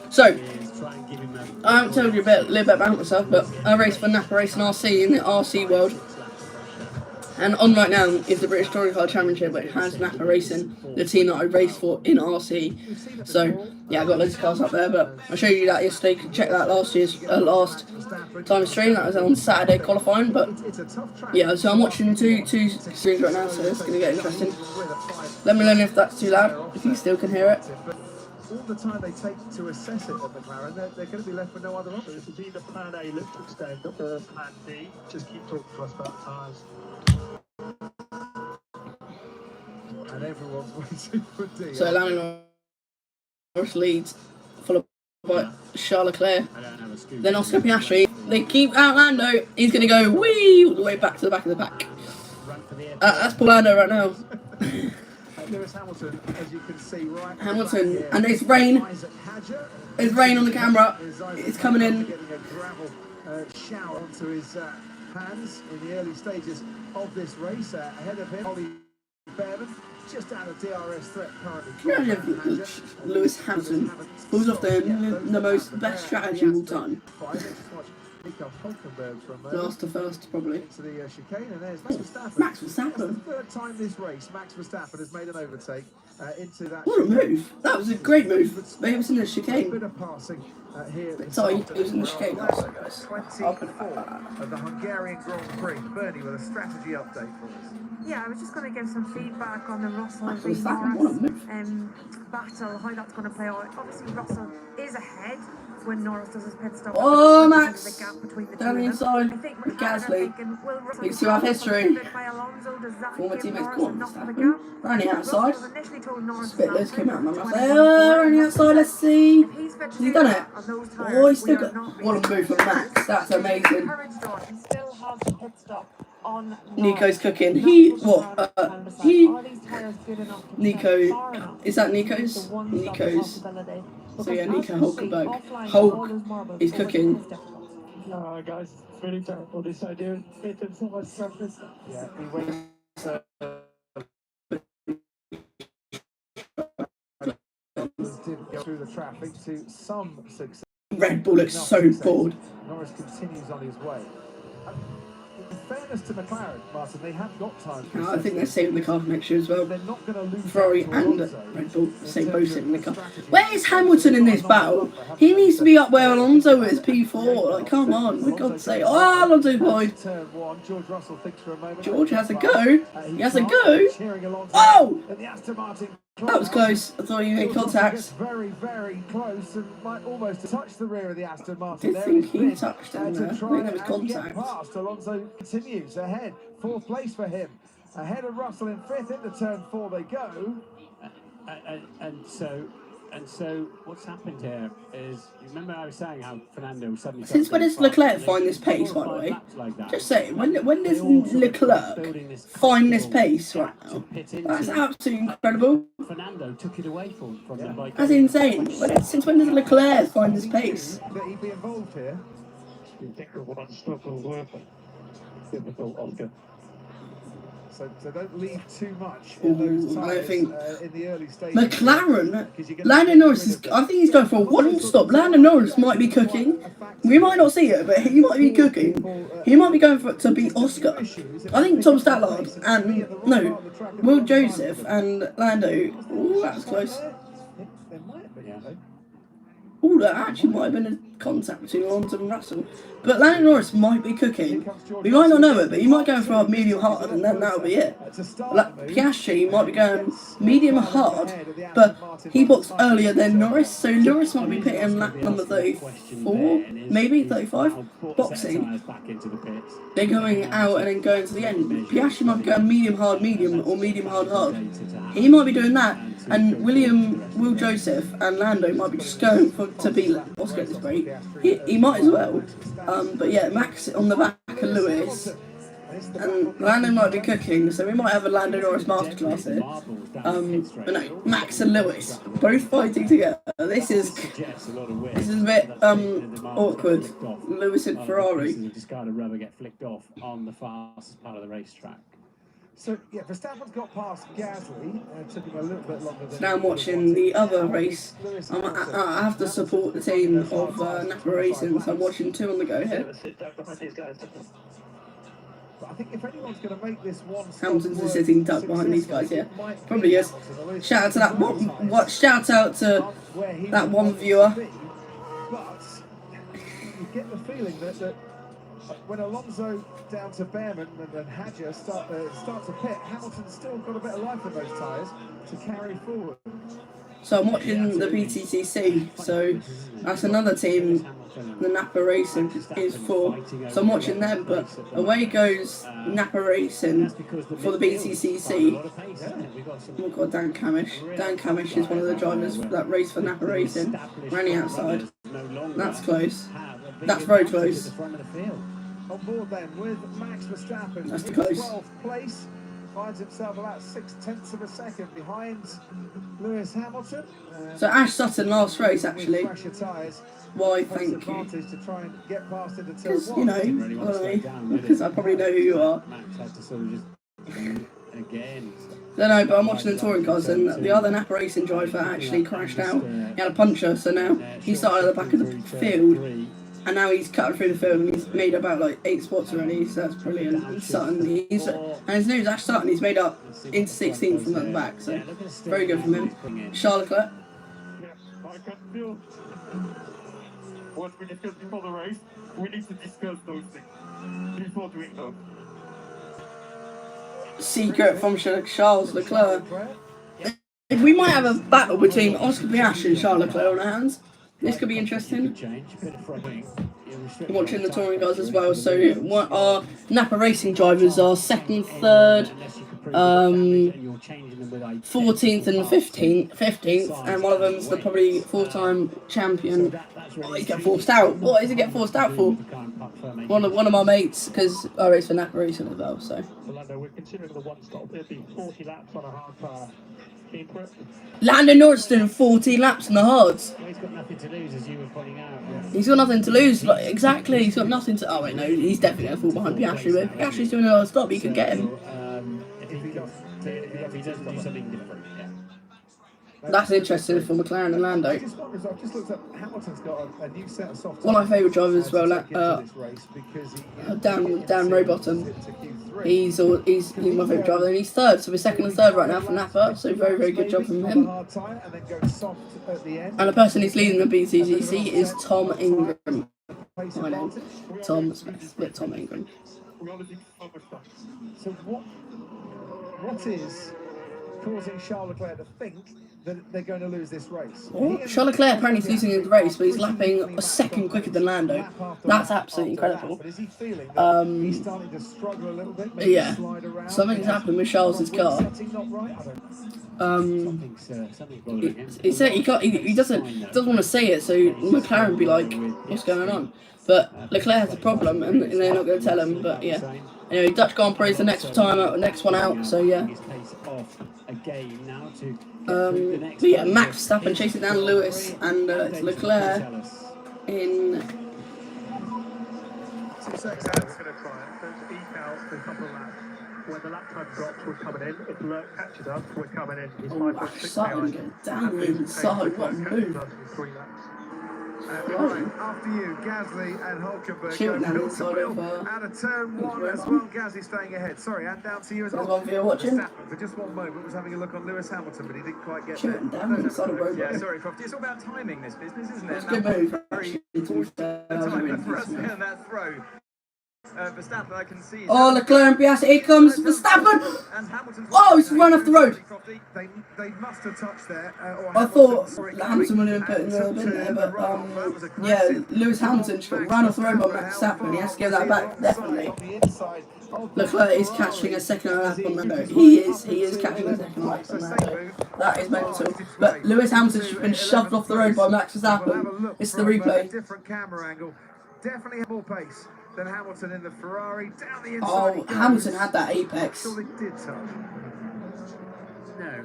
So, is try and give him a... I haven't told you a little bit about myself, but I race for Napa Racing RC in the RC world. And on right now is the British Touring Car Championship, which has Napa Racing, the team that I raced for in RC. So, yeah, I got loads of cars up there, but I showed you that yesterday. You can check that last time stream. That was on Saturday qualifying, but yeah, so I'm watching two streams right now, so it's going to get interesting. Let me know if that's too loud, if you still can hear it. All the time they take to assess it at McLaren, they're going to be left with no other option. This is either plan A, look to extend, or plan B, just keep talking to us about tyres. And everyone's waiting for D. So Lando Norris leads, followed by Charles Leclerc. Then Oscar Piastri. They keep out Lando. He's going to go wee all the way back to the back of the pack. That's Paul Lando right now. Lewis Hamilton, as you can see, right. Hamilton, and there's rain. There's rain on the camera. It's coming in. Getting a gravel shower onto his hands in the early stages of this race. Ahead of him, Ollie Behrman, just out of DRS threat currently. Lewis Hamilton pulls off the most best strategy of all time. Nico Hulkenberg from Last to first, probably. to the chicane, and there's Max Verstappen. Max That's Verstappen. the third time this race, Max Verstappen has made an overtake into that. What a move! That was a great move. But he was in the A chicane. bit of passing here. Sorry, he was in the chicane also, guys. 24 of the Hungarian Grand Prix. Bernie with a strategy update for us. Yeah, I was just going to give some feedback on the Russell Max v Verstappen, what a Norris move. battle, how that's going to play out. Obviously, Russell is ahead when Norris does his pit stop. Oh, Max! The gap between the Down the two of them. inside. I think With McLaren are Gasly. thinking, will Russell These two have history. by Alonso? Does that Former give teammates, Norris come on, enough of a Verstappen. gap? They're only outside. Russell was initially told Norris Spit those to came out of my lap mouth. him. They're only outside, let's see. If he's fit to Has he do done that it? on those Oh, tyres, he's still we are got. not What a move from Max. That's amazing. Courage door. He still has the pit stop on Nico's cooking. Nico, is that Nico's? Nico's. So yeah, Nico Hulkenberg. Hulk is cooking. No, guys, it's really terrible. This idea, it did so much surface. Yeah, he went. Did go through the traffic to some success. Red Bull looks so bored. Norris continues on his way. In fairness to McLaren, Martin, they have got time. I think they're saving the car for next year as well. They're not going to lose. Ferrari and Red Bull, same both saving the car. Where is Hamilton in this battle? He needs to be up where Alonso is, P4. Like, come on, for God's sake. Oh, Alonso point. Turn one. George Russell thinks for a moment. George has a go. He has a go. Oh! And the Aston Martin. That was close. I thought you made contact. Very, very close and might almost touch the rear of the Aston Martin. I think he touched him there. I think there was contact. Past. Alonso continues ahead. Fourth place for him. Ahead of Russell in fifth. Into turn four they go. And so what's happened here is, you remember I was saying how Fernando suddenly... Since when does Leclerc find this pace, by the way? Just saying, when does Leclerc find this pace right now? That's absolutely incredible. Fernando took it away from them. Like, That's insane. Since when does Leclerc find this pace? That he'd be involved here. You think of one stop of work. Difficult, Oscar. So don't leave too much in those I don't tyres think in the early stages. McLaren, Lando Norris is, I think he's going for a one-stop. Lando Norris might be cooking. We might not see it, but he might be cooking. He might be going for to beat Oscar. I think Tom Stallard and Will Joseph and Lando. Ooh, that was close. There might be, you know. Oh, that actually might have been a contact between Alonso and Russell. But Lando Norris might be cooking. We might not know it, but he might go for a medium hard, and then that'll be it. Piastri might be going medium hard, but he boxed earlier than Norris, so Norris might be pitting lap number 34, maybe 35, boxing. They're going out and then going to the end. Piastri might be going medium hard, medium, or medium hard, hard. He might be doing that. And Will Joseph and Lando might be just going to beat Oscar at this rate. He might as well. But yeah, Max on the back of Lewis. And Lando might be cooking, so we might have a Lando Norris masterclass here. But no, Max and Lewis both fighting together. This is a bit awkward. Lewis and Ferrari. Discarded rubber get flicked off on the fastest part of the racetrack. So yeah, Verstappen's got past Gasly. Took him a little bit longer. So now I'm watching the other race. I have to support the team of Napa Racing, so I'm watching 2 on the go here. I think if anyone's going to make this one, Hamilton's just sitting duck behind these guys here. Probably is. Shout out to that one. Shout out to that one viewer. But you get the feeling that when Alonso down to Behrman and then Hadjar start to pit, Hamilton's still got a bit of life in those tyres to carry forward. So I'm watching the BTCC. So that's another team the Napa Racing is for. So I'm watching them, but away goes Napa Racing for the BTCC. Oh god, Dan Camish. Dan Camish is one of the drivers that race for Napa Racing. Running outside. That's close. That's very close. On board then with Max Verstappen. That's close. 12th place. Finds himself about 0.6 of a second behind Lewis Hamilton. So Ash Sutton last race actually. Why, thank you. Because, you know, I don't know, because I probably know who you are. No, but I'm watching the touring cars and the other Napa Racing driver actually crashed out. He had a puncture, so now he started at the back of the field and now he's cutting through the field and he's made about like 8 spots already, so that's brilliant. Sutton, and his name's Ash Sutton, he's made up into 16th from the back, so very good from him. Charles Leclerc. What we discussed before the race, we need to discuss those things before doing them. Secret from Charles Leclerc. We might have a battle between Oscar Piastri and Charles Leclerc on our hands. This could be interesting. I'm watching the touring guys as well. So what our Napa Racing drivers are 2nd, 3rd, 14th and 15th, and one of them's the probably 4-time champion. Oh, he's getting forced out. What is he getting forced out for? One of my mates, because I race for Napa Racing as well. So. Lando, we're considering the 1 stop. It'd be 40 laps on a hard car. Lando Norris doing 40 laps in the hards. Well, he's got nothing to lose, as you were pointing out. He's got nothing to lose. Like, exactly, he's got nothing to. Oh wait, no, he's definitely going to fall behind Piastri. But if Piastri's doing a hard stop, he could get him. If he doesn't do something different, yeah. That's interesting for McLaren and Lando. I've just looked up, Hamilton's got a new set of soft One of my favourite drivers as well, Dan Rowbottom. He's my favourite driver, and he's 3rd, so we're 2nd and 3rd right now for Napa, so very, very good job from him. And the person who's leading the BTCC is Tom Ingram. My name, Tom Smith, but Tom Ingram. So what is causing Charles Leclerc to think that they're going to lose this race? Well, Charles Leclerc apparently is losing the race, but he's lapping a second quicker than Lando. That's absolutely incredible. Is he feeling that he's starting to struggle a little bit? Yeah, something's happened with Charles's car. He said he doesn't want to say it, so McLaren would be like, "What's going on?" But Leclerc has a problem, and they're not going to tell him. But yeah, anyway, Dutch Grand Prix is the next one out. So yeah. But yeah, Max Verstappen chasing down Lewis, and it's Leclerc in. 2 seconds out, we're going to try it. Don't eke out a couple of laps. When the lap time drops, we're coming in. If Leclerc catches us, we're coming in. He's 5.6 Sutton going down the inside. What a move! Right, after you, Gasly and Hulkenberg Shooting down the go inside of out of turn 1 as well. Gasly staying ahead. Sorry, and down to you as well. There's one for you watching. For just one moment was having a look on Lewis Hamilton, but he didn't quite get Shooting there. down the inside of road. Yeah, sorry, Crofty. It's all about timing, this business, isn't it? It's a good move. Very Time for us and that throw. Verstappen, I can see. Oh, Leclerc and Piastri, here comes Verstappen! Oh, he's run off the road! They must have touched there. I thought Hamilton would have put in a bit there, but yeah, Lewis Hamilton just got run off the road by Max Verstappen. He has to give that back, definitely. Leclerc is catching a second lap on Lando. He is catching a second lap on Lando. That is mental. But Lewis Hamilton's been shoved off the road by Max Verstappen. It's the replay. Different camera angle. Definitely more pace than Hamilton in the Ferrari. Down the inside. Oh, Hamilton had that apex. Sure they did touch. No.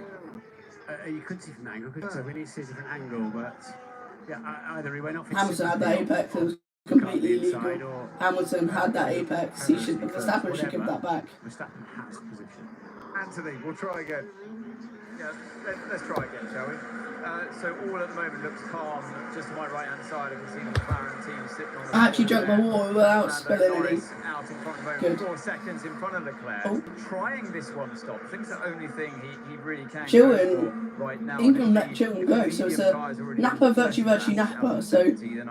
You could see from an angle, so we need to see a different angle, but yeah, either he went off. Hamilton had that apex. It was completely illegal. Hamilton had that apex. Verstappen should give that back. Verstappen has position. Anthony, we'll try again. Yeah, let's try again, shall we? So all at the moment looks calm. Just to my right-hand side, I can see the McLaren team sitting on the... I actually drank my water without spilling any. Out in front of him, Good. 4 seconds in front of Leclerc. Trying this one stop. I think it's the only thing he really can Chilton. go for right now. England let Chilton go, so it's a Napa virtue Napa. So then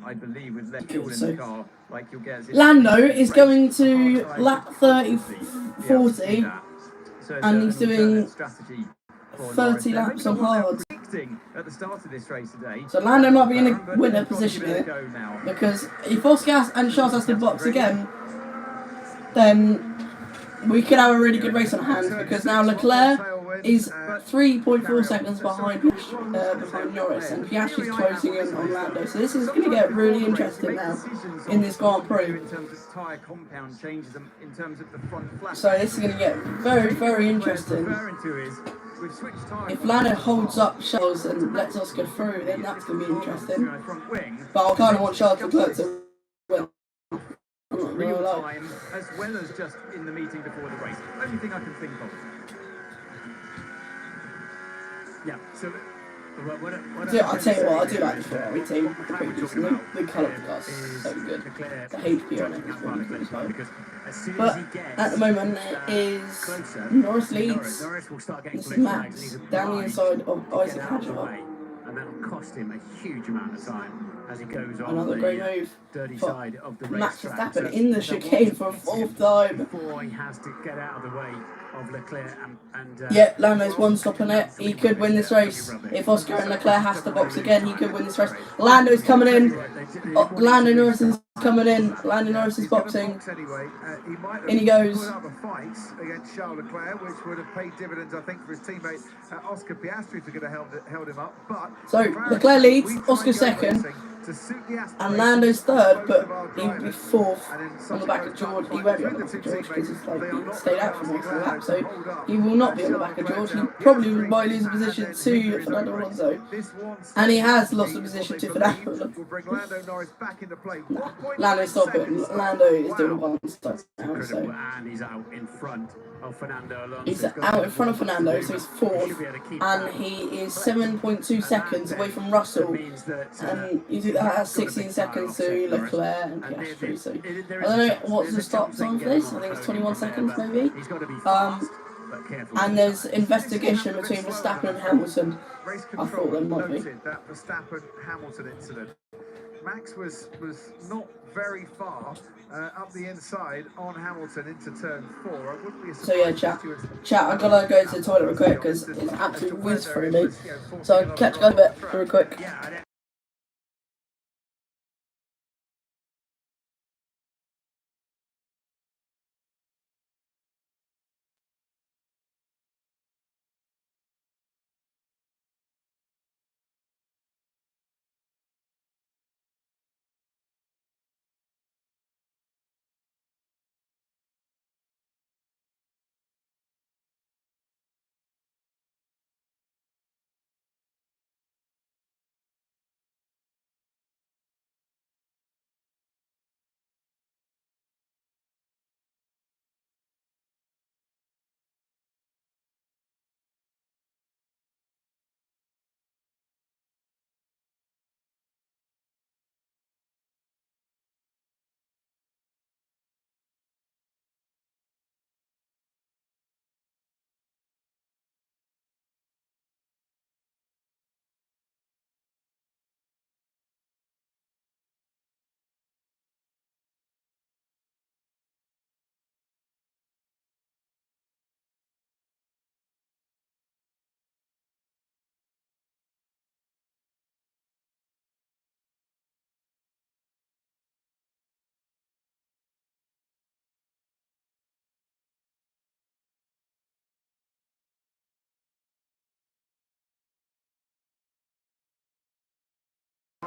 I believe with less fuel in the car, like you'll get... Lando is going to lap 30, 40, and he's doing 30 laps on hard. At the start of this race today. So Lando might be in a winner position here, because if Oscar and Charles has to box again, then we could have a really good race on hands, because now Leclerc is 3.4 seconds behind Norris, and Piastri's closing in on Lando. So this is going to get really interesting now in this Grand Prix. So this is going to get very, very interesting. If Lando holds up Charles and lets Oscar through, then that's going to be interesting. But I kind of want Charles Leclerc to win. Real time, as well as just in the meeting before the race. Only thing I can think of. Yeah, so... I'll tell you what, I do like the Ferrari team. The colour of the cars is so good. The HP on it is really good as well. But at the moment, it is Norris leads. This is Max down the inside of Isaac Hadjar. And that'll cost him a huge amount of time as he goes on Another great move dirty for side of the Max racetrack. Verstappen in the chicane for a 4th time. Before he has to get out of the way of Leclerc and yeah, Lando's one stop on it. He could win this race. If Oscar and Leclerc has to box again, he could win this race. Lando's coming in. Lando Norris is coming in. Lando Norris is boxing. In he goes. Against Charles Leclerc, which would have paid dividends, I think, for his teammate Oscar Piastri if he could have held him up. But so Leclerc leads, Oscar second, and Lando's third, but he'd be 4th on the back of George. He won't be on the back of George because he stayed out for most of the lap, so he will not be on the back of George. He probably might lose a position to Fernando Alonso, and he has lost a position to Fernando Alonso. Lando, stop it. Lando is doing a one stop now, so and he's out in front of Fernando Alonso. he's out in front of Fernando, so he's 4th, and he is 7.2 seconds away from Russell, and you do that at 16 seconds to Leclerc and Piastri. So I don't know what's the stop time for this. I think it's 21 seconds maybe. And there's investigation between Verstappen and Hamilton. I thought there might be. That Verstappen-Hamilton incident. Max was not very far up the inside on Hamilton into turn 4. I wouldn't be so yeah, chat, I gotta go to the toilet real quick because it's absolutely whiz through me. So I'll catch you guys a bit real quick.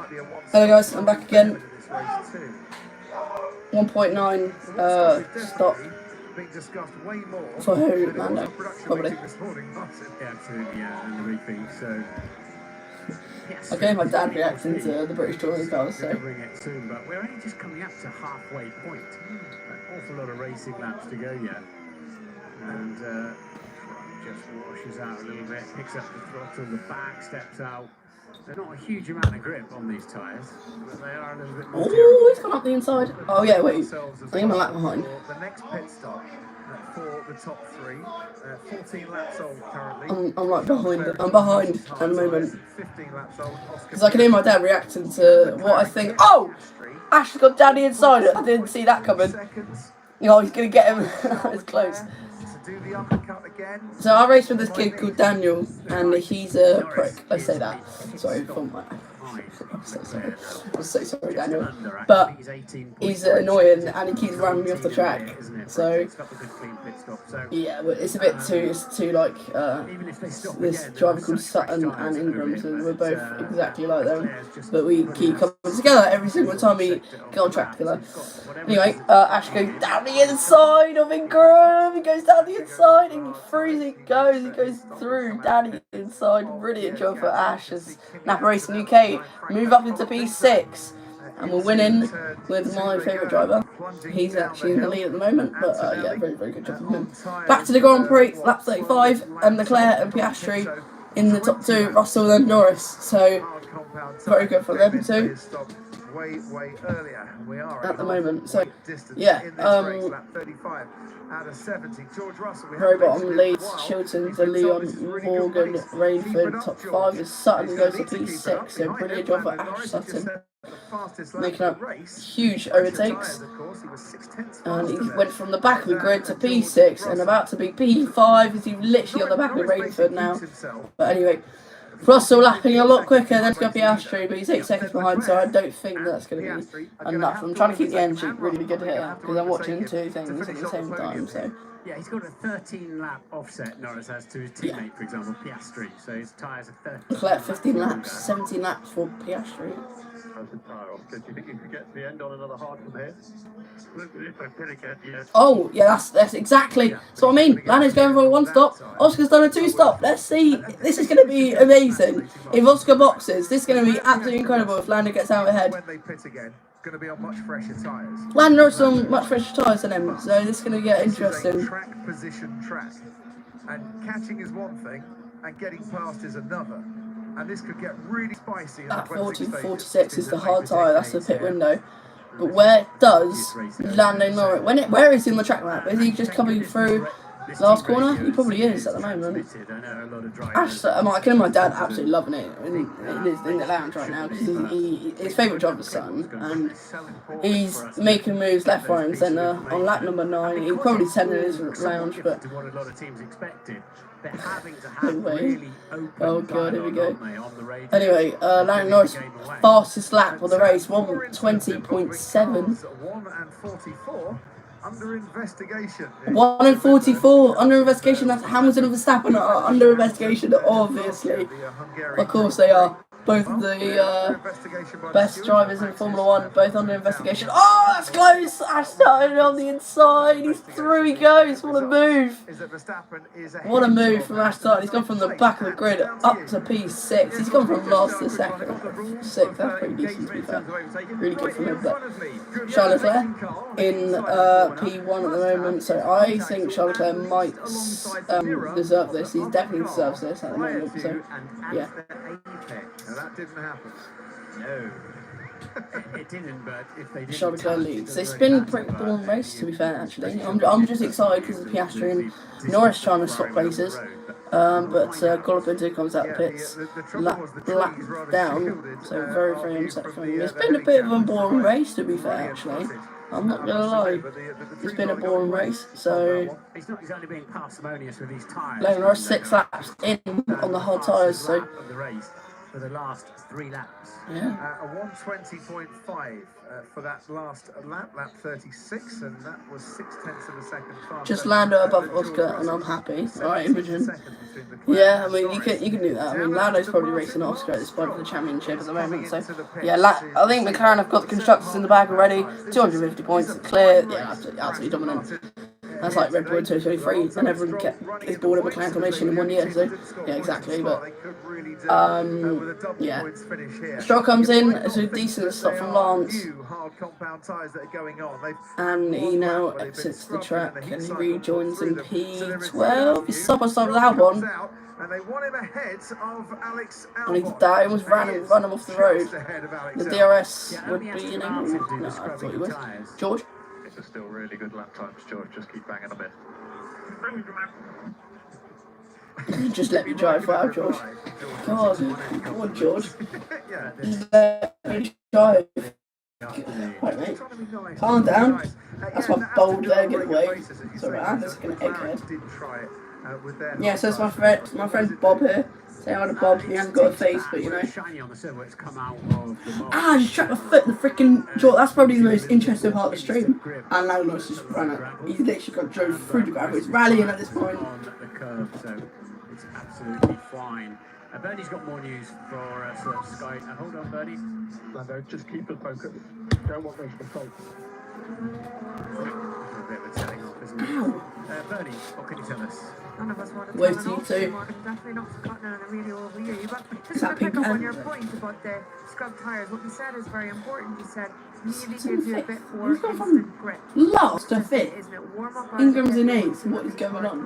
might be a one. Hello guys, I'm back again. This race too. 1.9 stop Being discussed way more for who, than it was Lando, on production probably. meeting this morning, Martin. Yeah, absolutely, yeah, and the repeat. So, yes, Okay, my dad reacting to the British touring cars, so. Delivering it soon, but we're only just coming up to halfway point. An awful lot of racing laps to go yet, and just washes out a little bit, picks up the throttle, the back steps out. They're not a huge amount of grip on these tyres, but they are a little bit more. Oh, he's gone up the inside. Oh yeah, wait. I think I'm a lap behind. The next pit stop for the top three. 14 laps old currently. I'm like behind it. I'm behind at the moment. 15 laps old. Because I can hear my dad reacting to what I think. Oh! Ash has got Daddy inside it. I didn't see that coming. Oh, he's going to get him. It's close. Do the uppercut again. So I raced with this kid called Daniel, and he's a prick. Let's say that. Sorry for my. I'm so sorry. I'm so sorry, Daniel. But he's annoying, and he keeps running me off the track. So yeah, but it's a bit too. It's too like this driver called Sutton and Ingram. So we're both exactly like them, but we keep coming together every single time we get on track together. Anyway, Ash goes down the inside of Ingram. He goes down the inside, and through he goes. He goes through down the inside. Brilliant job for Ash as Napa Racing UK move up into P6, and we're winning with my favourite driver. He's actually in the lead at the moment, but yeah, very, very good job from him. Back to the Grand Prix, lap 35, and Leclerc and Piastri in the top two, Russell and Norris. So very good for them too. Way earlier. We are At the moment, so yeah, out of 70. George Russell, very bottom leads Chilton, De Leon, Morgan, Rainford, top 5 is Sutton goes to P6, so brilliant job for Ash Sutton, making up huge overtakes, and he went from the back of the grid to P6 and about to be P5 as he's literally on the back of Rainford now, but anyway. Russell lapping a lot quicker than Piastri, but he's 8 seconds behind, so I don't think that's going to be enough. I'm trying to keep the engine really good here, because I'm watching two things at the same time, so... Yeah, he's got a 13-lap offset, Norris has, to his teammate, for example, Piastri, so his tyres are 13. Leclerc 15 laps, 17 laps for Piastri. How's the tyre off? Do you think you could get to the end on another hard from here? If I could get the end. Oh, yeah, that's exactly. That's what I mean. Lando's going for a 1-stop. Oscar's done a 2-stop. Let's see. This is going to be amazing. If Oscar boxes, this is going to be absolutely incredible if Lando gets out ahead. When they pit again, going to be on much fresher tyres. Lando's on much fresher tyres than him, so this is going to get interesting. Track position track. And catching is one thing, and getting past is another. And this could get really spicy. At 40-46 is the hard tyre, that's the pit window. But where does Lando Norris, where is he on the track map? Is he just coming through last corner? He probably is at the moment. Ash, I can hear my dad absolutely loving it in the lounge right now, because his favourite driver's son, and he's making moves left, right and centre on lap number 9. He'll probably 10 in his lounge, but anyway, oh god, here we go. Anyway, Lando Norris fastest lap of the race, 1:20.7. 1:44 under investigation. 1:44 under investigation. That's Hamilton and Verstappen are under investigation, obviously. Of course they are. Both of the best drivers in Formula 1, both under investigation. Oh, that's close! Ash started on the inside. He's through he goes. What a move. What a move from Ash Sutton. He's gone from the back of the grid up to P6. He's gone from last to second. 6th, that's pretty decent to be fair. Really good from him. But Charles Leclerc in P1 at the moment, so I think Charles Leclerc might deserve this. He definitely deserves this at the moment, so yeah. That didn't happen. No. It didn't, but if they didn't... Charles Leclerc leads. It's been a pretty boring race, to be fair, actually. I'm just excited because of Piastri and Norris trying to swap places. But Golopinto comes out of the pits, lap down, so very, very upset for him. It's been a bit of a boring race, to be fair, actually. I'm not gonna lie, it's been a boring race, so... He's only being parsimonious with his tyres. Lando Norris 6 laps in on the hard tyres, so... for the last 3 laps. Yeah. A 1:20.5 for that last lap, lap 36, and that was 0.6 of a second faster. Just Lando above Oscar, and I'm happy. Alright, Imogen. Yeah, I mean, you can do that. I mean, Lando's probably racing Oscar at this point for the championship at the moment. So, yeah, I think McLaren have got the constructors in the bag already. 250 points, clear. Yeah, absolutely dominant. That's like Red Bull 2023, and everyone is bored of McLaren formation in 1 year. So, yeah, exactly. But, yeah. Stroll comes in, it's a decent stop from Lance. And he now exits the track and he rejoins in P12. He's stop with Albon. And they want him ahead of Alex Albon. And he's died, almost run him off the road. The DRS would be in England. No, I thought he was. George? It's still really good lap times, George. Just keep banging them in. Just let me drive. Wow, George. God, come on, George. Just let me drive. Right, mate. Calm down. That's my bold leg in the way. Sorry, I'm just going to egghead. Yeah, so it's my friend Bob here. Say hi to Bob. He hasn't got a face, but you know. Ah, I just trapped my foot in the freaking jaw. That's probably the most interesting part of the stream. And now Lewis just ran it. He's literally got drove through the gravel. He's rallying at this point. It's absolutely fine. Bernie's got more news for Sky. Hold on, Bernie. Lando, just keep the focus. Don't want those mistakes. A bit of a telling off, isn't it? Bernie, what can you tell us? None of us want to Where's tell an T2? definitely not Scotland and a radio over you. But Is just that to pick pink up on pen? your point about the scrub tyres, what you said is very important. You said maybe gives you a bit more instant grip. Last to fit. Isn't it? Warm up Ingram's in 8th. What is going on?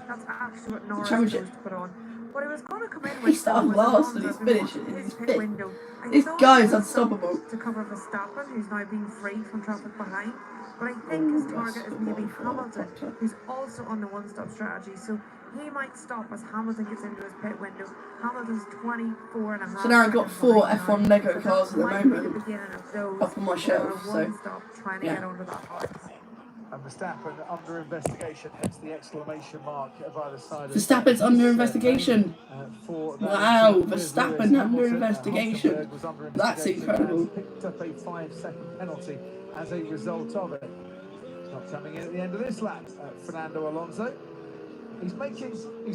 That's actually what Norris Championship. chose to put on. What he was going to come in He with started was last Alonso and he's from finished. his He's pit fit. window. I This thought guy's he was unstoppable. to cover Verstappen, who's now being free from traffic behind. But I think his target is maybe Hamilton, who's also on the one-stop strategy. So he might stop as Hamilton gets into his pit window. Hamilton's 24 and a half. So now I've got 4 F1 Lego cars at the Might be the moment beginning of those up on my shelf. So, one-stop trying to yeah. get onto that part. And Verstappen under investigation, hence the exclamation mark by the side of Verstappen's under investigation. Wow, Verstappen under investigation. That's incredible. Picked up a 5-second penalty as a result of it. It's not coming in at the end of this lap. Fernando Alonso. He's making the I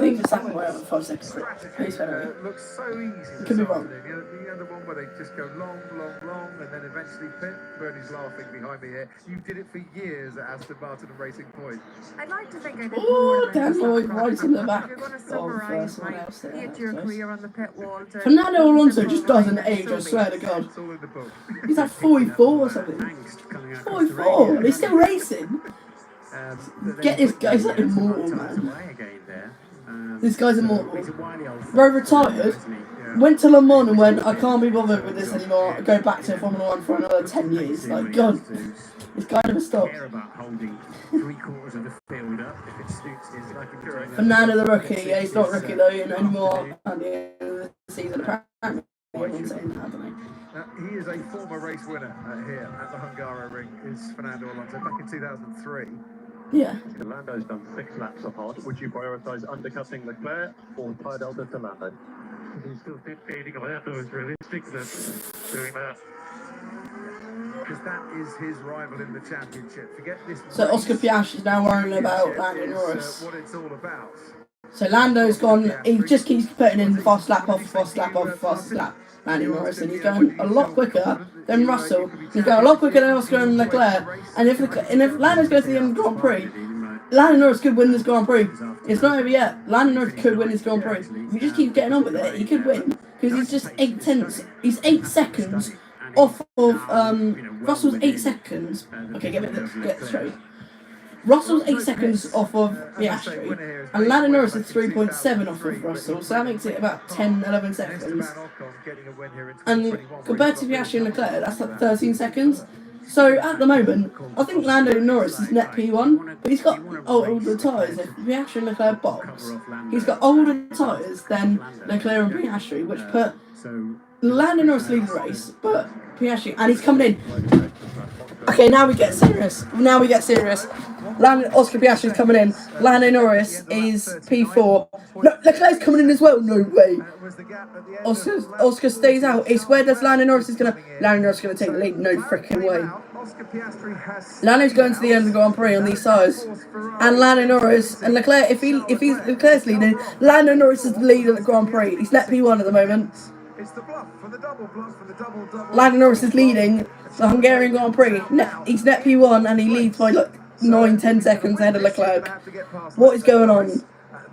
think Verstappen might have a 5 second pace penalty. looks so easy. Could be wrong. The other one where they just go long, and then eventually pit. Bernie's laughing behind me here. You did it for years at Aston Martin and Racing Point. I'd like to think I did Oh, more than Dan just Lloyd that. right in the back. If you're going to Oh, the summarise first one my else there. 8-year That's career on the pit wall to Fernando Alonso simple just doesn't reminder age, I to swear to me. God. It's all in the book. He's like 44 or something. Angst coming out across the 44, radio. and he's still racing. Get this guy, he's like immortal, man. This guy's immortal. Bro retired, went to Le Mans and went, I can't be bothered with this anymore, I'll go back to Formula 1 for another 10 years. Like, God, this guy never stops. Fernando the rookie, yeah, he's not rookie though anymore at the end of the season, apparently. Everyone's saying that, don't they? He is a former race winner here at the Hungaroring, is Fernando Alonso, back in 2003. Yeah. Lando's done 6 laps of hard. Would you prioritise undercutting Leclerc or tie delta to Lando? He's still fading Lando is realistic than doing that. Because that is his rival in the championship. Forget this. So Oscar Piastri is now worrying about Lando Norris. What it's all about. So Lando's gone, he just keeps putting in fast lap off, fast lap off, fast lap. Lando Norris, and he's going a lot quicker than Russell. He's going a lot quicker than Oscar and Leclerc. And if Lando's going to the end of the Grand Prix, Lando Norris could win this Grand Prix. It's not over yet. Lando Norris could win this Grand Prix. If he just keeps getting on with it, he could win. Because he's just 8 tenths. He's 8 seconds off of Russell's 8 seconds. Okay, get it straight. Russell's 8 seconds off of Piastri, and Lando Norris is 3.7 off of Russell, so that makes it about 10-11 seconds. And compared to Piastri and Leclerc, that's like 13 seconds. So at the moment, I think Lando Norris is net P1, but he's got older tyres. If Piastri and Leclerc box, he's got older tyres than Leclerc and Piastri, which put Lando Norris leads the race, but Piastri, and he's coming in. Okay, now we get serious. Oscar Piastri's coming in. Lando Norris is P4. No, Leclerc's coming in as well. No way. Oscar stays out. It's where does Lando Norris is gonna take the lead. No freaking way. Lando's going to the end of the Grand Prix on these sides, and Lando Norris and Leclerc. If Leclerc's leading, Lando Norris is the lead of the Grand Prix. He's net P1 at the moment. Lando Norris is leading the Hungarian Grand Prix. He's net P1 and he leads by like 9-10 seconds ahead of Leclerc. What is going on?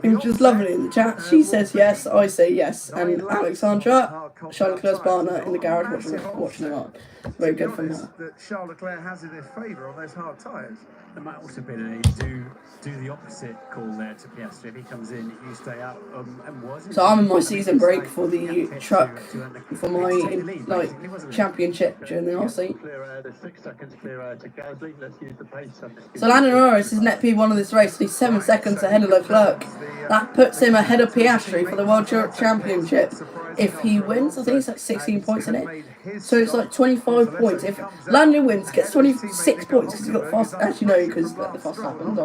He was just loving it in the chat. She says yes, I say yes. And Alexandra, Charles Leclerc's partner, in the garage watching him up. Very good from her. That Charles Leclerc has in his favour on those hard tyres. There might also be a do the opposite call there to Piastri. If he comes in, you stay out. And was so I'm in my season break for the truck for my championship during the RC. So Lando Norris is net P1 of this race. He's 7 seconds ahead of Leclerc. That puts him ahead of Piastri for the World Championship. If he wins, I think it's like 16 points in it. So it's like 25 points. If Lando wins, gets 26 points because he's got fast. Actually, no, because the fast happens.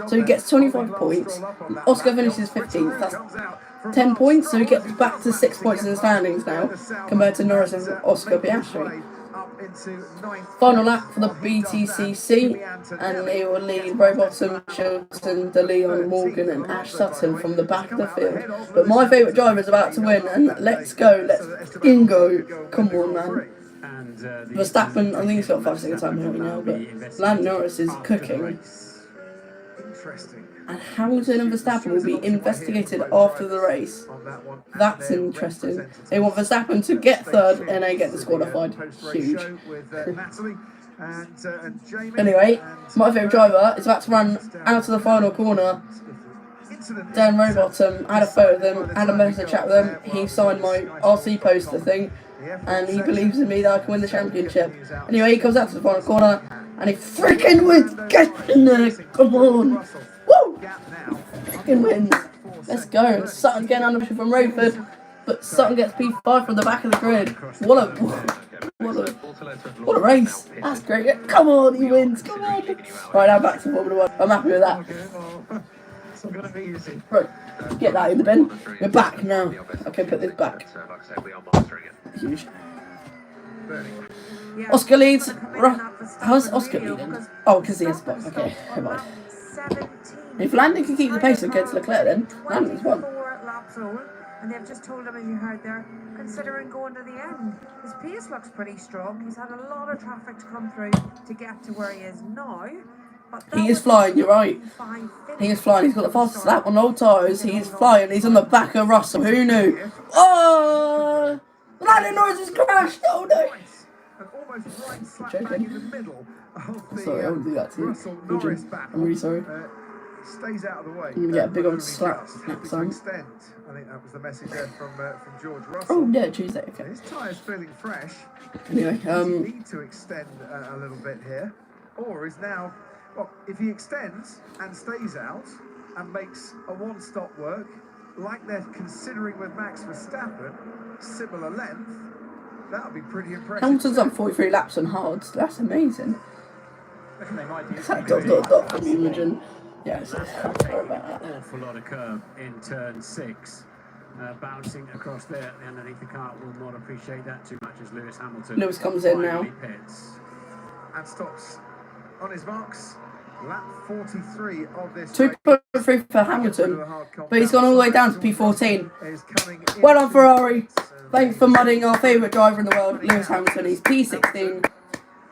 So he gets 25 points. Oscar finishes 15th. That's 10 points. So he gets back to 6 points in the standings now, compared to Norris and Oscar Piastri. Final lap for the BTCC, and they will lead Rowbottom, Chilton, De Leon, Morgan and Ash Sutton from the back of the field. But my favourite driver is about to win, and let's go, let's go. Come on, man. Verstappen, I think he's got 5 seconds time now, but Lando Norris is cooking. And Hamilton and Verstappen will be investigated after the race. That's interesting. They want Verstappen to get third and they get disqualified. Huge. Anyway, my favourite driver is about to run out of the final corner. Dan Rowbottom, I had a photo of them, had a message chat with them. He signed my RC poster thing, and he believes in me that I can win the championship. Anyway, he comes out to the final corner and he freaking wins. Get in there, come on. Woo! Freaking wins. Let's go. And Sutton's getting under pressure from Rayford, but Sutton gets P5 from the back of the grid. What a race. That's great. Come on, he wins. Come on. Right, now back to Formula 1. I'm happy with that. Right, get that in the bin. We're back now. Okay, put this back. Huge. Oscar leads. How's Oscar leading? Oh, because he has spot. Okay, never mind. If Landon can keep the pace against Leclerc, then Landon's won. And they've just told him, as you heard there, considering going to the end. His pace looks pretty strong. He's had a lot of traffic to come through to get to where he is now. He is flying, you're right. He is flying. He's got the fastest lap on old tyres. He is flying. He's on the back of Russell. Who knew? Oh! Lando Norris has crashed. Oh no! Sorry, I wouldn't do that to you. I'm really sorry. Stays out of the way. You get a big old slap next time. I think that was the message there from George Russell. Oh yeah, Tuesday. Okay. His tyres feeling fresh. Anyway, Does he need to extend a little bit here, or is now? Well, if he extends and stays out and makes a one-stop work, like they're considering with Max Verstappen, similar length, that would be pretty impressive. Hamilton's done 43 laps on hards. That's amazing. It's like dot from Imogen. Yeah, so sorry about that. Awful lot of curve in turn 6. Bouncing across there underneath the car will not appreciate that too much as Lewis Hamilton. Lewis comes in now. And stops on his marks. Lap 43 of this 2.3 for Hamilton, but he's gone all the way down to P14. Well done, Ferrari. Thanks for mudding our favourite driver in the world, Lewis Hamilton. He's P16.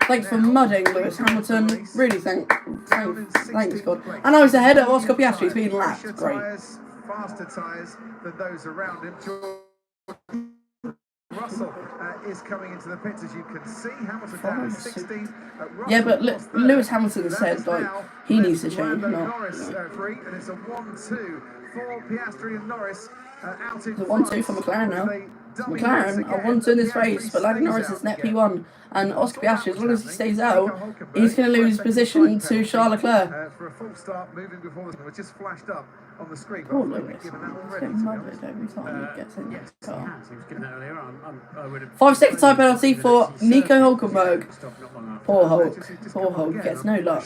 Thanks for mudding Lewis Hamilton. Really thanks God. And I was ahead of Oscar Piastri. He's been lapped. Great. Faster tyres than those around him. Russell is coming into the pits, as you can see. Hamilton down to 16. Yeah, but Lewis Hamilton said like he needs to change. Norris free, and it's a 1-2 for Piastri and Norris out in the 1-2 for McLaren now. McLaren are one to in this race, but Lando Norris is net P1, and Oscar Piastri, as long as he stays out, he's going to lose position to Charles Leclerc. For a full start, moving before the was just flashed up on the screen. Poor Lewis. He's getting muddied every time he gets in the car. 5 second time penalty for Nico Hulkenberg. Poor Hulk. Poor Hulk gets no luck.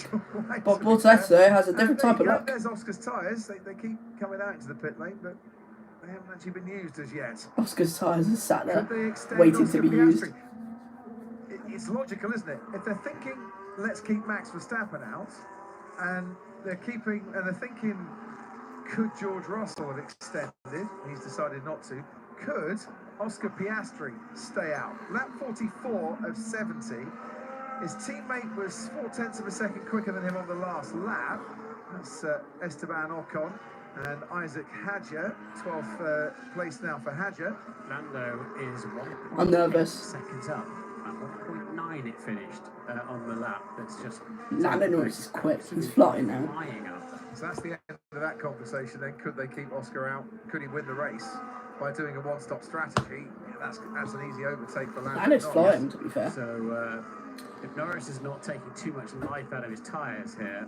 But Bortoleto has a different type of luck. There's Oscar's tyres. They keep coming out into the pit lane, but they haven't actually been used as yet. Oscar's tyres are sat there, waiting to be used. It's logical, isn't it? If they're thinking, let's keep Max Verstappen out, and they're thinking, could George Russell have extended? He's decided not to. Could Oscar Piastri stay out? Lap 44 of 70. His teammate was 0.4 of a second quicker than him on the last lap. That's Esteban Ocon and Isaac Hadjar, 12th place now for Hadjar. Lando is 1.8 I'm nervous. seconds up. At 1.9 it finished on the lap. That's just... Lando Norris is quick. He's flying now. Flying up. So that's the end of that conversation then. Could they keep Oscar out? Could he win the race by doing a one-stop strategy? Yeah, that's an easy overtake for Lando. Lando's flying, to be fair. So if Norris is not taking too much life out of his tyres here,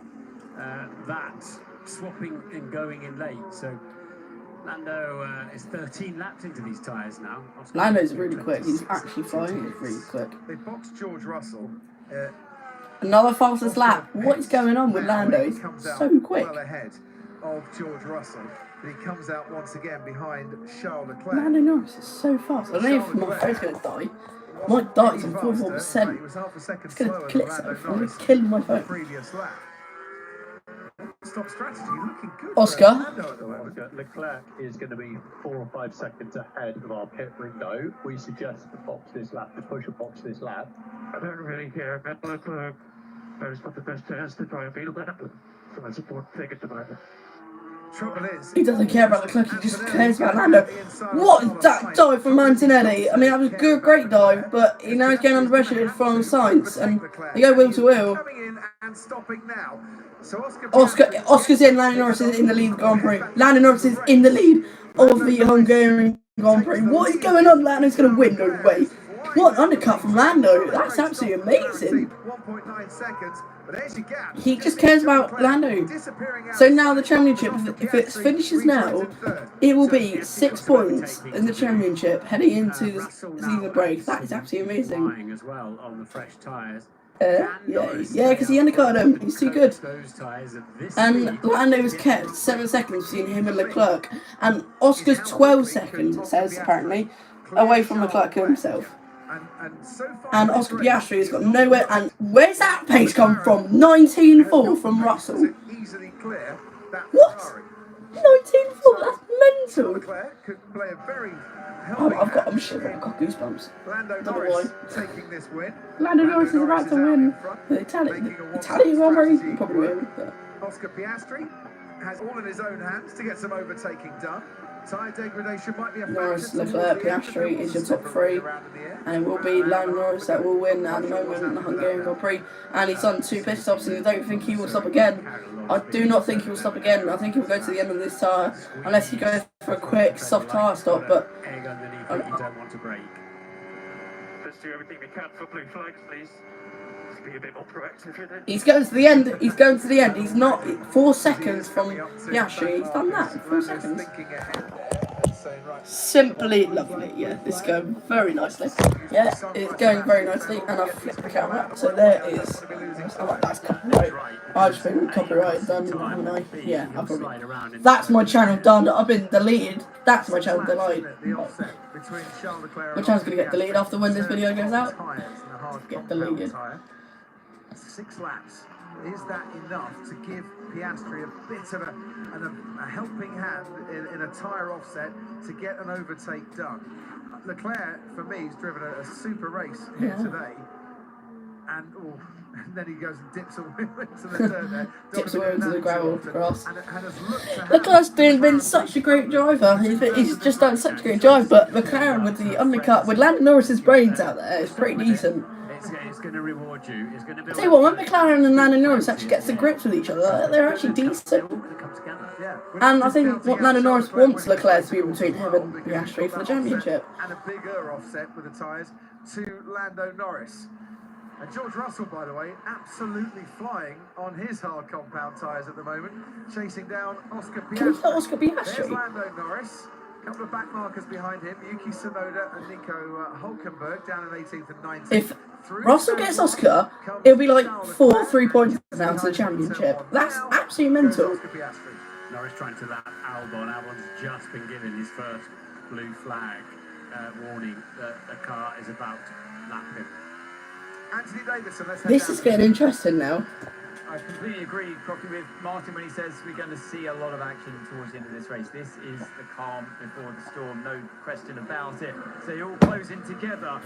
that's swapping and going in late. So Lando is 13 laps into these tyres now. Lando's really quick. He's actually flying. He's really quick. They boxed George Russell. Another fastest lap. What is going on with Lando? He's so quick. Well ahead of George Russell. But he comes out once again behind Charles Leclerc. Lando Norris is so fast. I don't know if my phone's going to die. My die's on 44%. It's going to kill itself. I'm going to kill my phone. Previous lap. Stop strategy looking good. Oscar. Leclerc is going to be 4 or 5 seconds ahead of our pit window. We suggest to box this lap, to push a box this lap. I don't really care about Leclerc. I've got the best chance to try and beat Leclerc. So I support take it to my... Trouble is, He doesn't care about Leclerc, he just cares about Lando. What is that dive from Antonetti? I mean, that was a great dive, but now he's getting under pressure from Sainz, and they go wheel to wheel. coming in and stopping now. So Oscar's in, Lando Norris is in the lead Grand Prix. Lando Norris is in the lead of the Hungarian Grand Prix. What is going on? Lando's going to win, no way. What an undercut from Lando. That's absolutely amazing. 1.9 seconds, but there's your gap. He just cares about Lando. So now the championship, if it finishes now, it will be 6 points in the championship heading into the season break. That is absolutely amazing. As well on the fresh tyres. Yeah, because he undercut him. He's too good. And Lando was kept 7 seconds between him and Leclerc. And Oscar's 12 seconds, it says, apparently, away from Leclerc himself. And Oscar Piastri has got nowhere. And where's that pace come from? 19.4 from Russell. What? 19.4? That's mental. I'm shivering. I've got goosebumps. Lando Don't know Norris why. taking this win. Lando Norris is about to win the Italian Grand Prix. He probably will. But Oscar Piastri has all in his own hands to get some overtaking done. Tyre degradation might be a Norris, Leclerc, Piastri is your top 3, and it will be Lando Norris that will win at the moment in the Hungarian Grand Prix. And he's done 2 pit stops, and I don't think he will stop again. I do not think he will stop again. I think he will go to the end of this tyre, unless he goes for a quick soft tyre stop. But Egg underneath it, you don't want to break. Let's do everything we can for blue flags, please. Let's be a bit more proactive with it. he's going to the end. He's going to the end. He's not 4 seconds from Piastri. He's done that. 4 seconds. Simply lovely. Yeah, this is going very nicely. Yeah, it's going very nicely, and I've flipped the camera. So there is. Oh, that's copyright. I've just been copyrighted done, haven't I? Yeah, I've probably. That's my channel done. I've been deleted. That's my channel deleted. My channel's gonna get deleted after when this video goes out. Get deleted. 6 laps. Is that enough to give Piastri a bit of a helping hand in a tyre offset to get an overtake done? Leclerc, for me, has driven a super race here today. And then he goes and dips away into the dirt there. Dips away into the gravel grass. Leclerc's been such a great driver. He's just done such a great drive, but McLaren with the undercut, with Lando Norris's brains out there, is pretty decent. It's going to reward you. It's going to be. Tell you what, when McLaren and Lando Norris actually gets to grips with each other, they're actually decent. And I think what Lando Norris wants Leclerc to be between him and Piastri for the championship. And a bigger offset with the tyres to Lando Norris. And George Russell, by the way, absolutely flying on his hard compound tyres at the moment, chasing down Oscar Piastri. Can we get Oscar There's Piastri? Lando Norris. A couple of back markers behind him, Yuki Tsunoda and Nico Hülkenberg down in 18th and 19th. If Russell gets Oscar, it'll be like 3 points now to the championship. That's absolutely mental. Norris trying to lap Albon. Albon's just been given his first blue flag warning that the car is about to lap him. Anthony Davidson, let's head This down is getting interesting now. I completely agree, Crocky, with Martin when he says we're going to see a lot of action towards the end of this race. This is the calm before the storm, no question about it. So you're all closing together.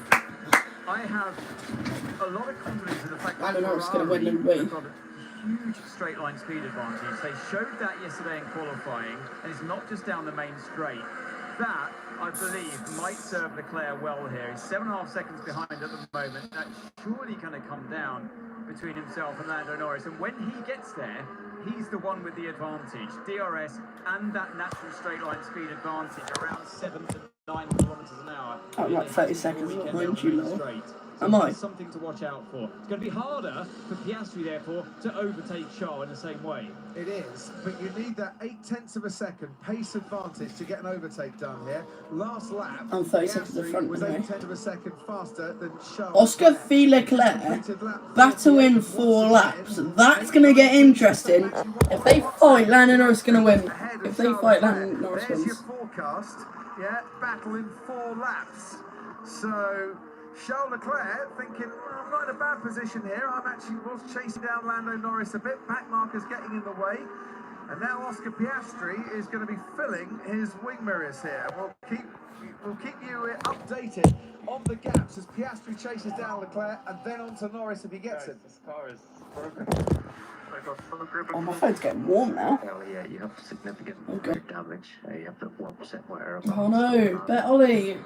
I have a lot of confidence in the fact that Norris is going to win in weight. got a huge straight line speed advantage. They showed that yesterday in qualifying, and it's not just down the main straight. That, I believe, might serve Leclerc well here. He's 7.5 seconds behind at the moment. That's surely going to come down between himself and Lando Norris. And when he gets there, he's the one with the advantage. DRS and that natural straight line speed advantage around 7 to 9 kilometers an hour. I'm like 30 seconds behind you, Lord. Am I? Something to watch out for. It's going to be harder for Piastri, therefore, to overtake Charles in the same way. It is, but you need that 0.8 of a second pace advantage to get an overtake done here. Last lap, I'm 30 seconds in front was of me. 0.8 of a second faster than Charles. Oscar v Leclerc battle in 4 laps. That's going to get interesting. If they fight, Lando Norris is going to win. If they fight, Lando Norris There's your wins. forecast. Yeah, battle in 4 laps. So Charles Leclerc thinking, well, I'm not in a bad position here. I'm actually was chasing down Lando Norris a bit. Back markers getting in the way. And now Oscar Piastri is going to be filling his wing mirrors here. We'll keep you updated on the gaps as Piastri chases down Leclerc and then on to Norris if he gets it. This car is broken. Oh, my phone's getting warm now. Well, yeah, you have significant Okay. damage. You have to 1% wear. Oh no, bet Ollie.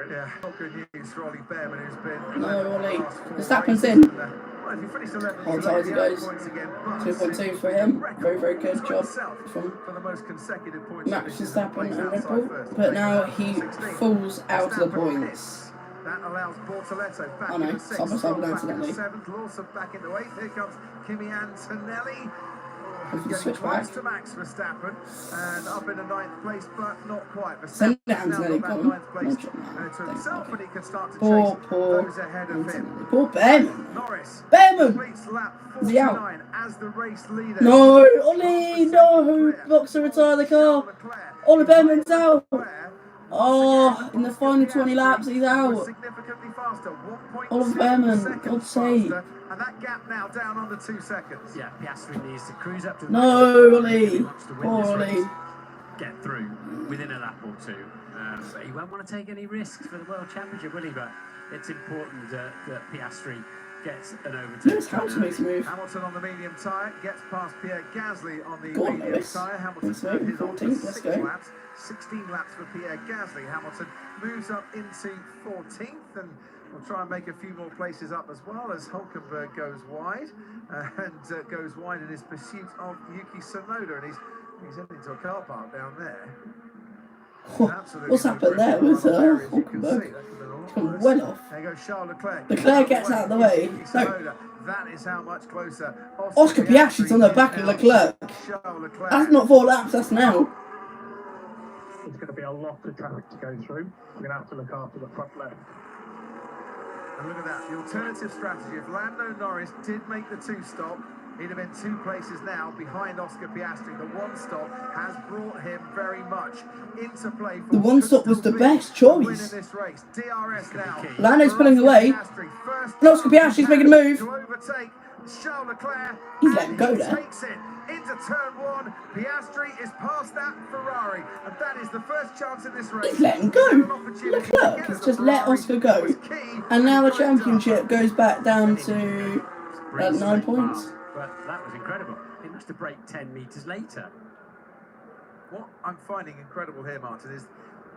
Yeah, not good news for Ollie Behrman, who's been... No, Ollie. the last 4 Verstappen's races. in. Well, if he finished 11th, Hold he's tight, only guys. 8 points again, but 2.2 for him. Very, very good it's job itself from for the most consecutive points Max finishes Verstappen place and Red outside Bull. first. But now he 16th. falls out of the Verstappen points. hits. That allows Bortoletto back Oh, no, into 6th, Stroll Stroll back back into incidentally. 7th, Lawson back into 8th. Here comes Kimi Antonelli. If you Getting switch close back. to Max Verstappen and up in the 9th place, but not quite. Send it Verstappen's now Antonelli, got come that on. 9th place No, to don't himself, like and he can start to Poor chase Antonelli. those ahead of him. Poor Behrman. Norris Behrman! completes lap Is he out? 49 as the race leader. No, Ollie, no! Boxer retire the car. Ollie Behrman's out. Oh, in the final 20 laps, he's out. Significantly faster, Oliver Behrman, God's sake. And that gap now down under 2 seconds. Yeah, Piastri needs to cruise up to the No, back. Ollie. He wants to win Poor this race, Ollie. get through within a lap or 2. But he won't want to take any risks for the World Championship, will he? But it's important that Piastri gets an overtake. Lewis Hamilton makes a move. Hamilton on the medium tyre gets past Pierre Gasly on the Go on, medium Lewis. tyre. Hamilton's Let's got go, his on 14th, for let's 6 go. laps. 16 laps for Pierre Gasly. Hamilton moves up into 14th and we'll try and make a few more places up as well as Hülkenberg goes wide and goes wide in his pursuit of Yuki Tsunoda, and he's heading to a car park down there. What's happened there with Hülkenberg? He's gone well off. There goes Charles Leclerc. Leclerc gets out of the way. Yuki No. Tsunoda. That is how much closer. Oscar Piastri's on the back of Leclerc. Charles Leclerc. That's not 4 laps, that's now. There's going to be a lot of traffic to go through. We're going to have to look after the front left. And look at that, the alternative strategy. If Lando Norris did make the 2-stop, he'd have been 2 places now behind Oscar Piastri. The 1-stop has brought him very much into play. The 1-stop was the best choice. This race. DRS now. Lando's pulling away. And Oscar Piastri's making a move. To overtake Charles Leclerc. He's letting go He there. takes it into turn 1. Piastri is past that Ferrari, and that is the first chance in this race. He's letting go. Leclerc has just let Oscar go. And now the championship goes back down to 9 points. But that was incredible. He must have braked 10 metres later. What I'm finding incredible here, Martin, is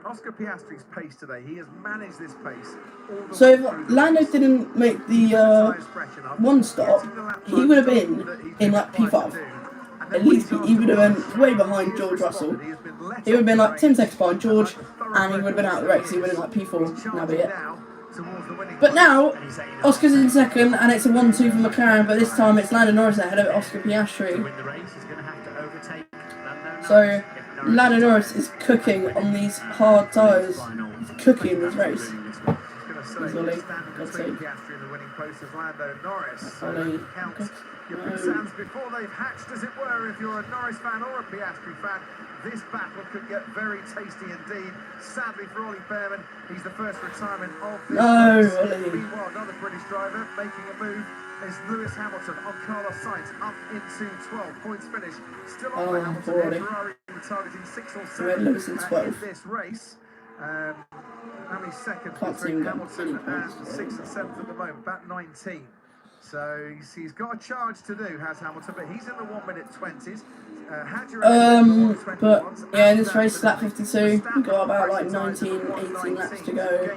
Oscar Piastri's pace today. He has managed this pace all the So way if through. Lando didn't make the 1-stop, he would have been in lap P5. at least he would have been way behind George Russell. He would have been like 10 seconds behind George, and he would have been out of the race. He would have been like P4, and that'd be it. But now, Oscar's in second, and it's a 1-2 for McLaren, but this time it's Lando Norris ahead of Oscar Piastri. So, Lando Norris is cooking on these hard tyres. He's cooking this race. He's Ollie. God's sake. Ollie. Your concerns before they've hatched, as it were, if you're a Norris fan or a Piastri fan. This battle could get very tasty indeed. Sadly for Ollie Behrman, he's the first retirement of this race. Meanwhile, another British driver making a move is Lewis Hamilton on Carlos Sainz, up into 12 points finish. Still on for Hamilton. Ferrari targeting 6 or 7 in this race. How many seconds between Hamilton and 6th and 7th at the moment? About 19. So he's got a charge to do, has Hamilton, but he's in the 1 minute 20s. But yeah, in this race, lap 52, we've got about like 19, 18 laps to go.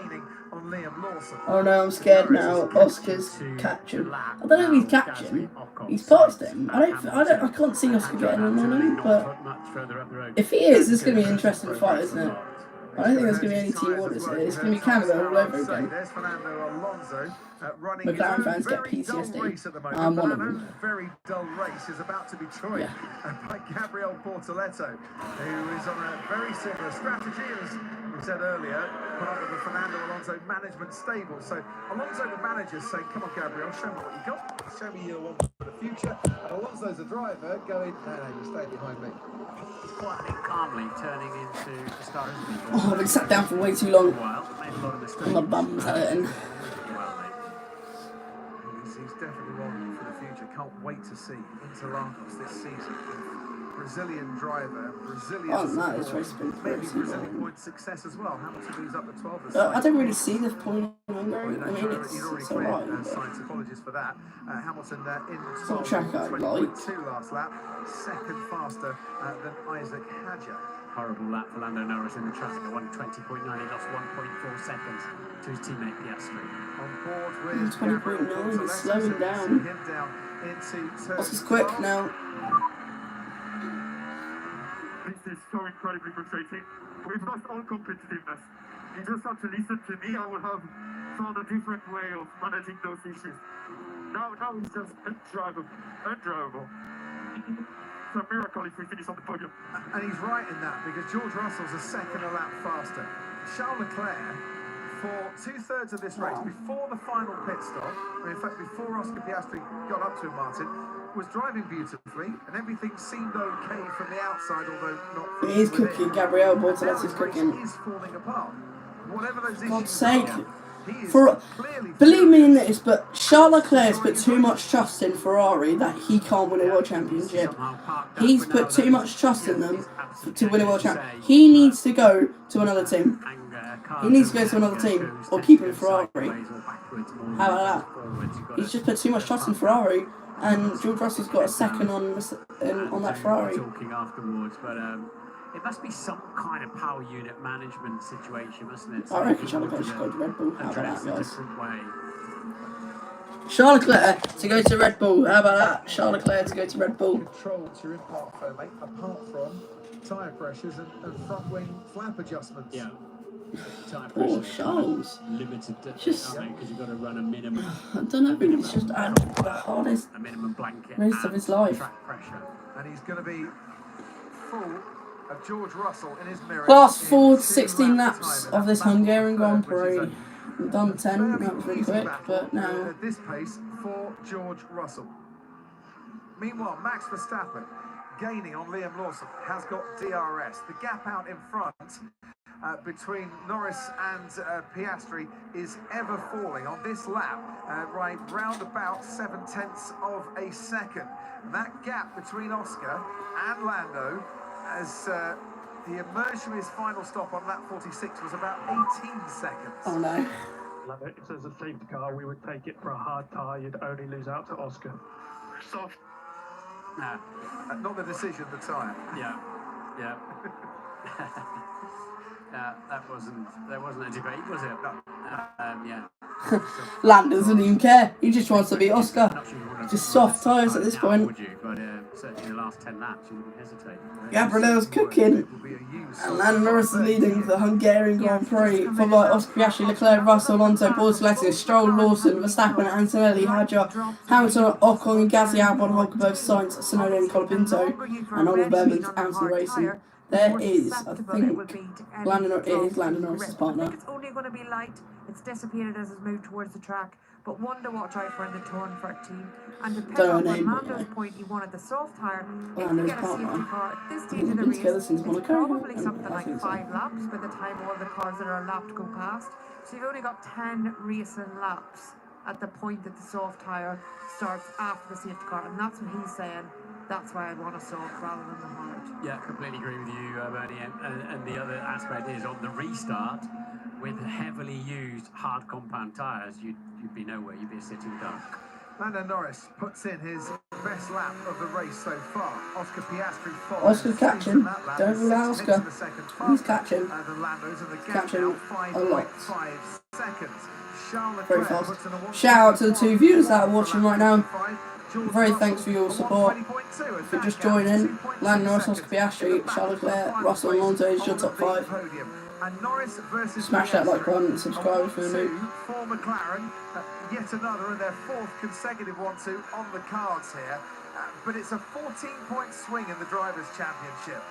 Oh no, I'm scared now. Oscar's catching. I don't know if he's catching. He's past him. I can't see Oscar getting on him, but if he is, this is going to be an interesting fight, isn't it? I don't think there's going to be any team orders here. It's going to be Canada all over again. McLaren fans get PTSD. I'm one of them. Very dull race is about to be joined by Gabriel Bortoletto, who is on a very similar strategy, as we said earlier, part of the Fernando Alonso management stable. So Alonso, the manager, saying, "Come on, Gabriel, show me what you got. Show me your one for the future." And Alonso's the driver going, "No, you stay behind me." He's quietly, calmly turning into the star. Oh, I've been sat down for way too long. My bum's hurting. He's definitely one for the future. Can't wait to see Interlagos this season. Brazilian driver, Brazilian support, maybe Brazilian point success as well. Hamilton moves up to 12. I don't really see the point in Hungary. I mean, it's alright. Science apologies for that. Hamilton in 12.22 last lap, second faster than Isaac Hadjar. Horrible lap for Lando Norris in the traffic at 120.9. He lost 1.4 seconds to his teammate Piastri. On board with 20.9, he's slowing down. Oscar's quick now. This is so incredibly frustrating. We've lost all competitiveness. You just have to listen to me. I will have found a different way of managing those issues. Now it's just undrivable. It's a miracle if we finish on the podium. And he's right in that, because George Russell's a second a lap faster. Charles Leclerc, for 2/3 of this race, before the final pit stop, or in fact before Oscar Piastri got up to him, Martin, was driving beautifully, and everything seemed okay from the outside, although not from He is cooking. Gabriel Bortoletto's cooking. Is falling apart. Whatever those issues God's sake. are, Believe me in this, but Charles Leclerc's put too much trust in Ferrari that he can't win a world championship. He's put too much trust in them to win a world championship. He needs to go to another team. He needs to go to another team, or keep in Ferrari. How about that? He's just put too much trust in Ferrari, and George Russell's got a second on that Ferrari. Talking afterwards, but it must be some kind of power unit management situation, mustn't it? I reckon Charles Leclerc should go to Red Bull. How about that, guys? Charles Leclerc to go to Red Bull. How about that? Charles Leclerc to go to Red Bull. Controls your impact flow, mate, apart from tyre pressures and front wing flap adjustments. Yeah. Poor Charles. Limited just because you've got to run a minimum. I don't know, but he's just had the hardest race of his life. And he's going to be full of George Russell in his mirror. Last 16 laps of this Hungarian Grand Prix. We've done 10, that was really quick, but now... At this pace for George Russell. Meanwhile, Max Verstappen, gaining on Liam Lawson, has got DRS. The gap out in front between Norris and Piastri is ever falling. On this lap, right round about 0.7 of a second. That gap between Oscar and Lando, as he emerged from his final stop on lap 46, was about 18 seconds. Oh no. If there's a safety car, we would take it for a hard tyre. You'd only lose out to Oscar. Soft. No. Not the decision, the tyre. Yeah. Yeah. There wasn't a debate, was it? No. Yeah. Lando doesn't even care. He just wants to beat Oscar. I'm not sure you would have Just soft tyres at this now, point. would you? But certainly in the last 10 laps, you wouldn't hesitate. Gabriel's cooking. And Lando Norris is leading the Hungarian Grand Prix, followed by Oscar Piastri, Leclerc, Russell, Alonso, Boris Alexis, Stroll, Lawson, Verstappen, Antonelli, Hadjar, Hamilton, Ocon, Gasly, Albon, Hulkenberg, Sainz, Tsunoda and Colapinto, and Oliver Berman out of the racing. There is, I think, Lando Norris's partner. I think it's only going to be light. It's dissipated as it's moved towards the track. But one to watch out for in the turn 13. And to pick up on Lando's point, he wanted the soft tyre. If you get a safety car at this stage of the race, it's probably something like 5 laps by the time all the cars that are lapped go past. So you've only got 10 racing laps at the point that the soft tyre starts after the safety car. And that's what he's saying. That's why I'd want a soft rather than the hard. Yeah, completely agree with you, Bernie. And the other aspect is on the restart, with heavily used hard compound tyres, you'd be nowhere. You'd be a sitting duck. Lando Norris puts in his best lap of the race so far. Oscar Piastri follows. Oscar's catching. Don't rule out Oscar. He's catching. Catching a lot. Very fast. Shout out to the 2 viewers that are watching right now. Very thanks for your support. If you're just joining, Lando Norris, Oscar Piastri, Charles Leclerc, Russell Alonso is your top 5. Smash that like button and subscribe for the new. For McLaren, yet another and their 4th consecutive 1-2 on the cards here. But it's a 14-point swing in the Drivers' Championship.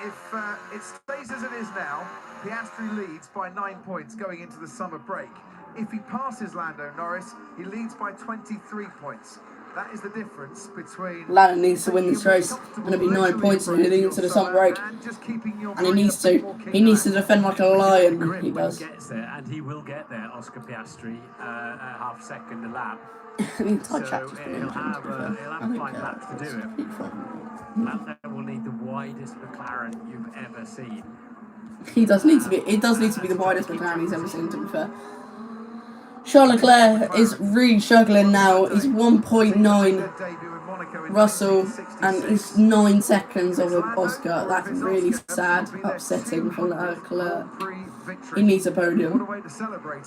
If it stays as it is now, Piastri leads by 9 points going into the summer break. If he passes Lando Norris, he leads by 23 points. That is the difference between... Lando needs to win this race, and it'll be 9 points heading into the summer break. And he needs to. He needs to defend like a lion. He does. Gets there, and he will get there, Oscar Piastri, a half second a lap. I mean, So he'll have 5 laps to do it. Lando will need the widest McLaren you've ever seen. He does need to be. It does need to be the widest McLaren he's ever seen, to be fair. Charles Leclerc is really struggling now. He's 1.9 Russell and he's 9 seconds of Oscar. That's really sad, upsetting for Leclerc. He needs a podium.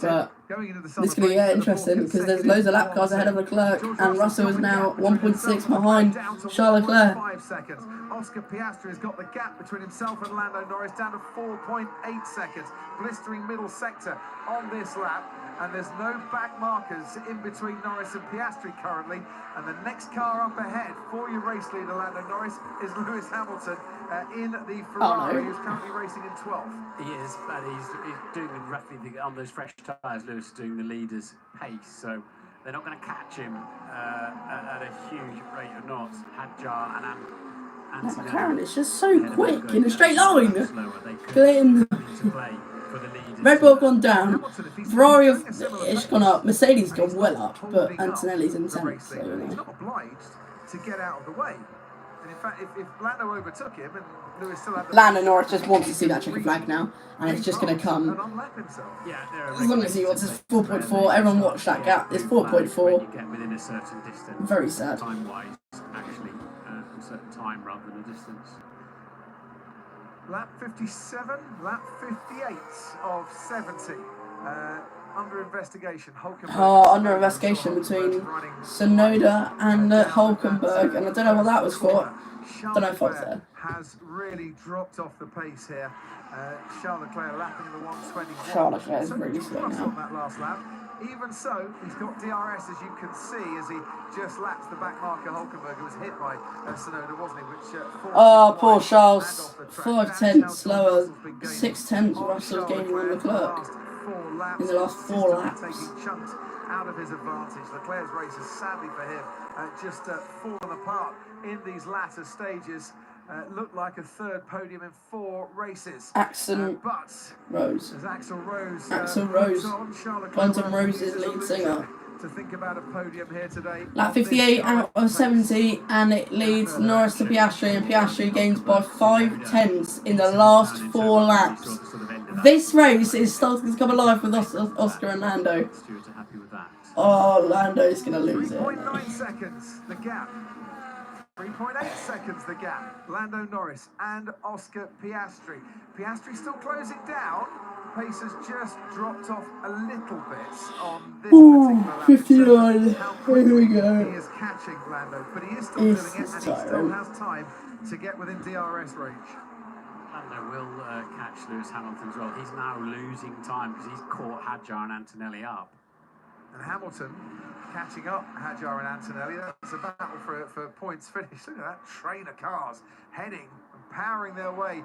But it's going to get interesting because there's loads of lap cars ahead of Leclerc and Russell is now 1.6 behind Charles Leclerc. Oscar Piastri has got the gap between himself and Lando Norris down to 4.8 seconds. Blistering middle sector on this lap. And there's no back markers in between Norris and Piastri currently. And the next car up ahead for your race leader, Lando Norris, is Lewis Hamilton in the Ferrari, who's currently racing in 12th. He is, but he's doing roughly on those fresh tyres. Lewis is doing the leader's pace, so they're not going to catch him at a huge rate of knots. Hadjar and McLaren is just so quick in a straight line. Clean. Red Bull gone down. Ferrari has gone up. Mercedes gone well up, but Antonelli's in 10th. So, he's not obliged to get out of the way. And in fact, if Lando overtook him and Lewis still had Lando Norris just wants to see that checkered flag now, and it's just going to come. As long as he wants his 4.4, everyone watch that gap. It's 4.4. Very sad. Time-wise, actually, a certain time rather than a distance. Lap 57, lap 58 of 70. Under investigation, Hulkenberg. Under investigation between Tsunoda and Hulkenberg, and I don't know what that was for. Don't know if I was there. Has really dropped off the pace here. Charles Leclerc lapping the 121. Charles Leclerc is really slow now. On that last lap. Even so, he's got DRS, as you can see, as he just laps the back marker. Hulkenberg, who was hit by Tsunoda, wasn't he? Which, poor Charles. 5 tenths slower. 6 tenths Russell's gaining on Leclerc in the last 4 laps. Chunked out of his advantage. Leclerc's race has, sadly for him, just fallen apart in these latter stages. Looked like a 3rd podium in 4 races. Axel Rose. Axel Rose. Quantum Rose's lead singer. To think about a podium here today. Lap 58 out of 70, and it leads Norris to Piastri, and Piastri gains by 5 tenths in the last 4 laps. This race is starting to come alive with Oscar and Lando. Oh, Lando's going to lose it. 3.9 seconds, the gap. 3.8 seconds the gap. Lando Norris and Oscar Piastri. Piastri still closing down, Pace has just dropped off a little bit on this Ooh, particular lap. 59. How Here we quickly go. he is catching Lando, but he is still doing it, and he still tiring. has time to get within DRS range. Lando will catch Lewis Hamilton as well. He's now losing time because he's caught Hadjar and Antonelli up. And Hamilton catching up Hadjar and Antonelli. That's a battle for points finished. Look at that train of cars heading and powering their way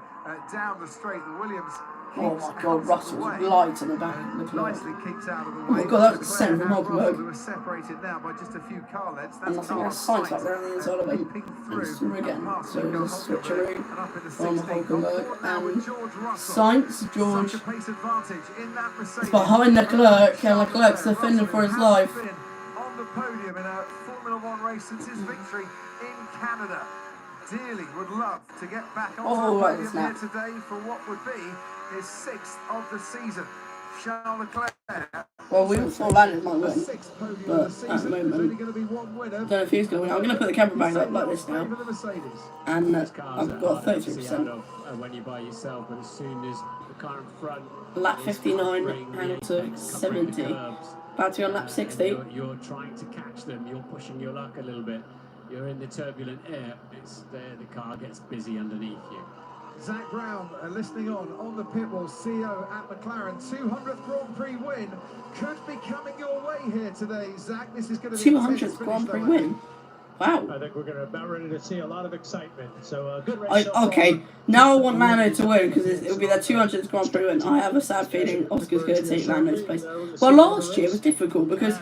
down the straight. The Williams. Oh my god, Russell's light in the back of the car. Nicely keeps out of the way. Oh my god, that was the same from Hulkenberg. Who are separated now by just a few car lengths. And I think that's Sainz up there on the inside of him. And it's through again. So there's a switcheroo from Hulkenberg. And Sainz, George, is behind Leclerc, and Leclerc's defending for his life. On the podium in a Formula One race since his victory in Canada. Dearly would love to get back onto the podium here today for what would be his 6th of the season. Charles Leclerc. Well, we thought Landon might win, but at the moment, I don't know if he's going to win. I'm going to put the camera back up like this now, and I've got 33%. When you're by yourself, but as soon as the car in front, lap 59 and to 70. About to be on lap 60. You're trying to catch them. You're pushing your luck a little bit. You're in the turbulent air. It's there. The car gets busy underneath you. Zach Brown listening on the pit wall, CEO at McLaren. 200th Grand Prix win could be coming your way here today, Zach. This is going to be 200th Grand Prix win. Wow. I think we're about ready to see a lot of excitement. So good race. Okay, now I want Lando to win because it'll be their 200th Grand Prix win. I have a sad feeling Oscar's going to take Lando's place. Well, last year was difficult because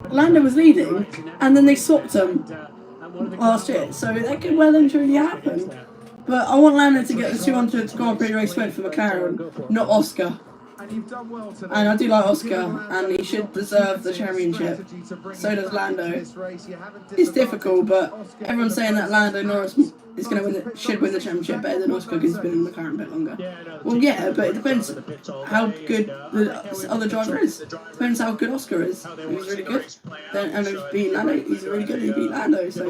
Lando was leading and then they swapped him last year. So that could well and truly happen. But I want Lando to get the 200th Grand Prix race win for McLaren, not Oscar. And I do like Oscar, and he should deserve the championship. So does Lando. It's difficult, but everyone's saying that Lando Norris is going to win should win the championship better than Oscar because he's been in McLaren a bit longer. Well, yeah, but it depends how good the other driver is. Depends how good Oscar is. If he's really good, then and if beat Lando, he's really good. He beat Lando, so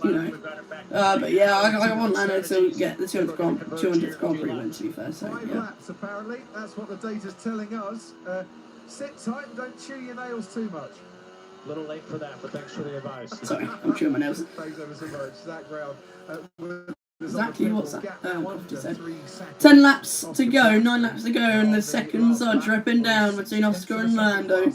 you know. But yeah, I want Lando to get the 200th Grand Prix win. To be fair, so yeah. Apparently, that's what the data's telling us. Sit tight and don't chew your nails too much. A little late for that, but thanks for the advice. Sorry, I'm chewing my nails. Thanks ever so much, Zach Brown. Exactly, what's that? 10 laps to go, 9 laps to go, and the seconds are dripping down between Oscar and Lando.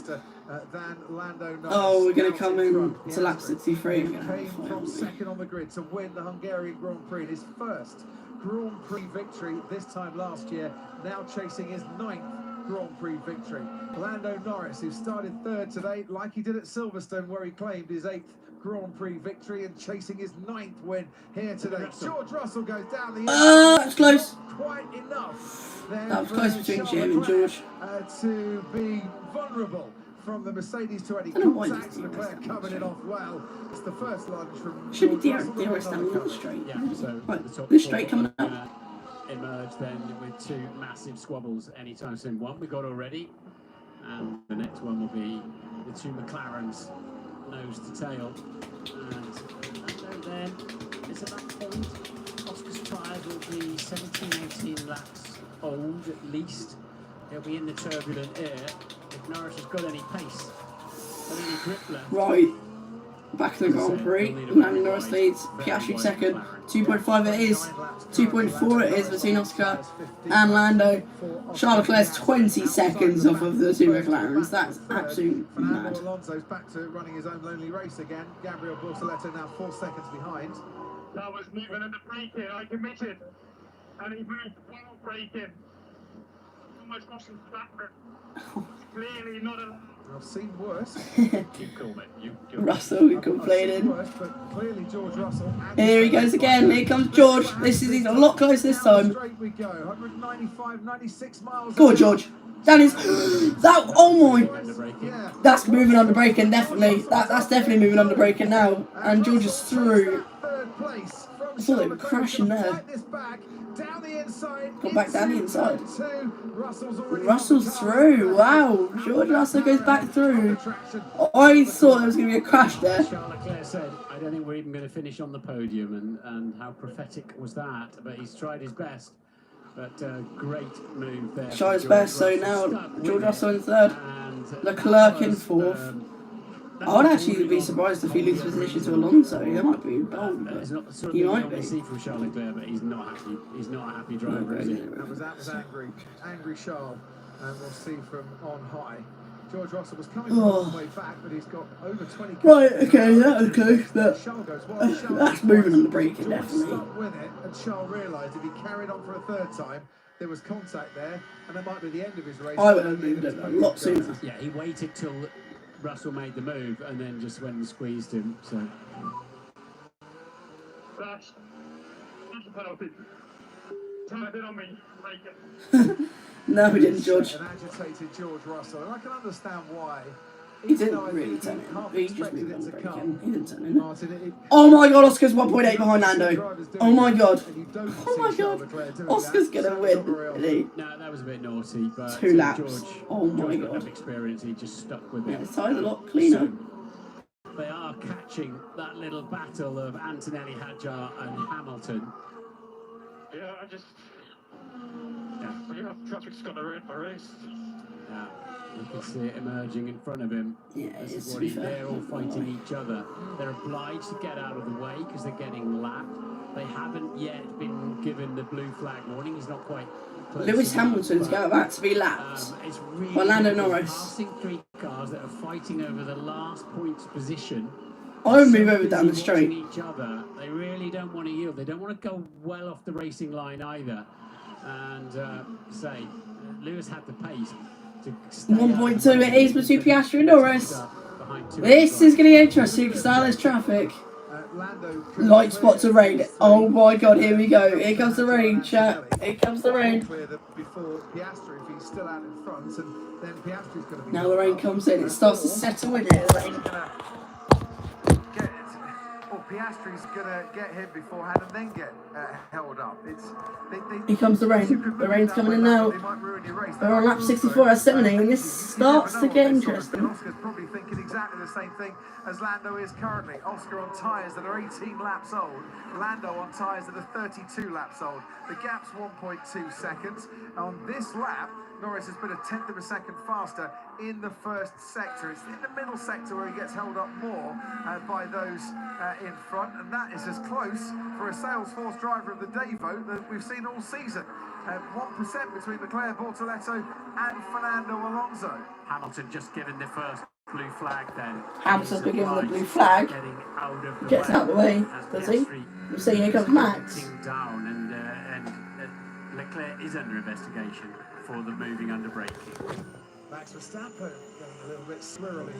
Oh, we're going to come in to lap 63 again. From second on the grid to win the Hungarian Grand Prix, his first Grand Prix victory this time last year, now chasing his 9th Grand Prix victory. Lando Norris, who started 3rd today, like he did at Silverstone, where he claimed his 8th Grand Prix victory and chasing his 9th win here today. George Russell goes down the that's close. Quite enough. That was close between Jim and George. To be vulnerable from the Mercedes to any contacts. Leclerc coming it off well. It's the first lunge from should be DRS down the straight. Yeah, so right, this straight coming up. Emerge then with 2 massive squabbles anytime soon. One we got already, and the next one will be the 2 McLarens, nose to tail. And then it's at that point. Oscar's tyres will be 17-18 laps old at least. He'll be in the turbulent air. If Norris has got any pace, any grip left. Right. Back to the Grand Prix. Lando Norris leads. Piastri second. 2.5 it is. 2.4 it is between Oscar and Lando. Charles Leclerc's 20 seconds off of the 2 McLarens. That's absolutely mad. Alonso's back to running his own lonely race again. Gabriel Bortoleto now 4 seconds behind. That was moving in the braking, I committed. And he moved while braking. Almost lost his flatbed. Clearly not a... I've seen worse. Russell complaining. Worse, but clearly George Russell. Here he goes again. Here comes George. He's a lot closer this time. Straight we go. 195, 96 miles. Go on, George. Down his. That. Oh my. That's moving under braking. Definitely. That's definitely moving under braking now. And George is through. I thought they were crashing there. Down the inside. Gone back down the inside. Russell's through. Wow. George Russell goes back through. I thought there was going to be a crash there. Charles Leclerc said, I don't think we're even going to finish on the podium, and how prophetic was that? But he's tried his best. But great move there. Shires best, so now George Russell in third. Leclerc in fourth. I would actually be surprised if he loses position to Alonso. That might be bold, but he might be. See from Charles Leclerc, but he's not happy. He's not a happy driver, is he? That was angry Charles, and we'll see from on high. George Russell was coming from a long way back, but he's got over 20. Right, okay, but that's moving on the braking, definitely. Stuck with it, and Charles realised if he carried on for a third time, there was contact there, and that might be the end of his race. I would have moved it a lot sooner. Yeah, he waited till Russell made the move and then just went and squeezed him. So. That's a penalty. Turn it on me, make it. No, he didn't, George. An agitated George Russell, and I can understand why. He didn't really turn in. He just moved on the braking. He didn't turn in. Oh my god, Oscar's 1.8 behind Lando. Oh my god. Oh my god. Oscar's gonna win, isn't he? No, that was a bit naughty, but 2 laps. George, Oh my George got god. enough experience, he just stuck with it. His tyre's a lot cleaner. So, they are catching that little battle of Antonelli, Hadjar and Hamilton. Yeah, traffic's got a race. Yeah, you can see it emerging in front of him. Yeah, it is, to What be fair. they're all fighting each other. They're obliged to get out of the way because they're getting lapped. They haven't yet been given the blue flag warning. He's not quite close Lewis enough, Hamilton's but, about to be lapped. It's really By Lando difficult. Norris. Passing 3 cars that are fighting over the last points position. I would move over down the straight. Each other. They really don't want to yield. They don't want to go well off the racing line either. And Lewis had the pace to stay 1.2 it is between Piastri and Norris. This is going to be interesting because now there's traffic. Light spots of rain. Oh my god, here we go. Here comes the rain, chat. Here comes the rain. Now the rain comes in. It starts to settle in here. The rain. Piastri's gonna get hit beforehand and then get held up. Here comes the rain. The rain's coming in now. We're on lap 64 at 70 and this starts to get interesting. Oscar's probably thinking exactly the same thing as Lando is currently. Oscar on tyres that are 18 laps old. Lando on tyres that are 32 laps old. The gap's 1.2 seconds. On this lap, Norris has been a 1/10 of a second faster in the first sector. It's in the middle sector where he gets held up more by those in front, and that is as close for a Salesforce driver of the day vote that we've seen all season. 1% between Leclerc, Bortoletto and Fernando Alonso. Hamilton just given the first blue flag then. Hamilton's been given the blue flag. Gets out of the way, does he? We'll see, here comes Max. Down and Leclerc is under investigation for the moving under braking. Max Verstappen going a little bit swirly.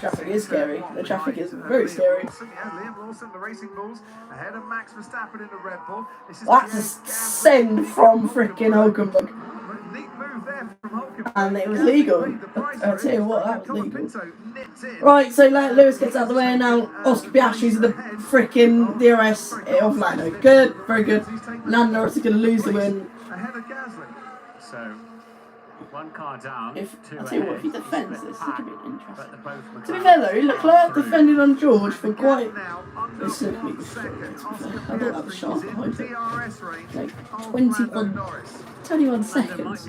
Traffic is scary. The traffic is very scary. Liam Lawson, the Racing Bulls, ahead of Max Verstappen in the Red Bull. That's a send from freaking Hulkenberg. Neat move there from Hulkenberg. And it was legal. I'll tell you what, that was legal. Right, so Lewis gets out of the way and now Oscar Piastri's in the freaking DRS of Lando. Good, very good. Lando Norris is going to lose the win. Ahead of Gasly. So, 1 car down. I'll tell you what, if he defends this, it could be interesting. To be fair though, Leclerc defended on George for quite a certain I thought that was sharp. Like 21 seconds.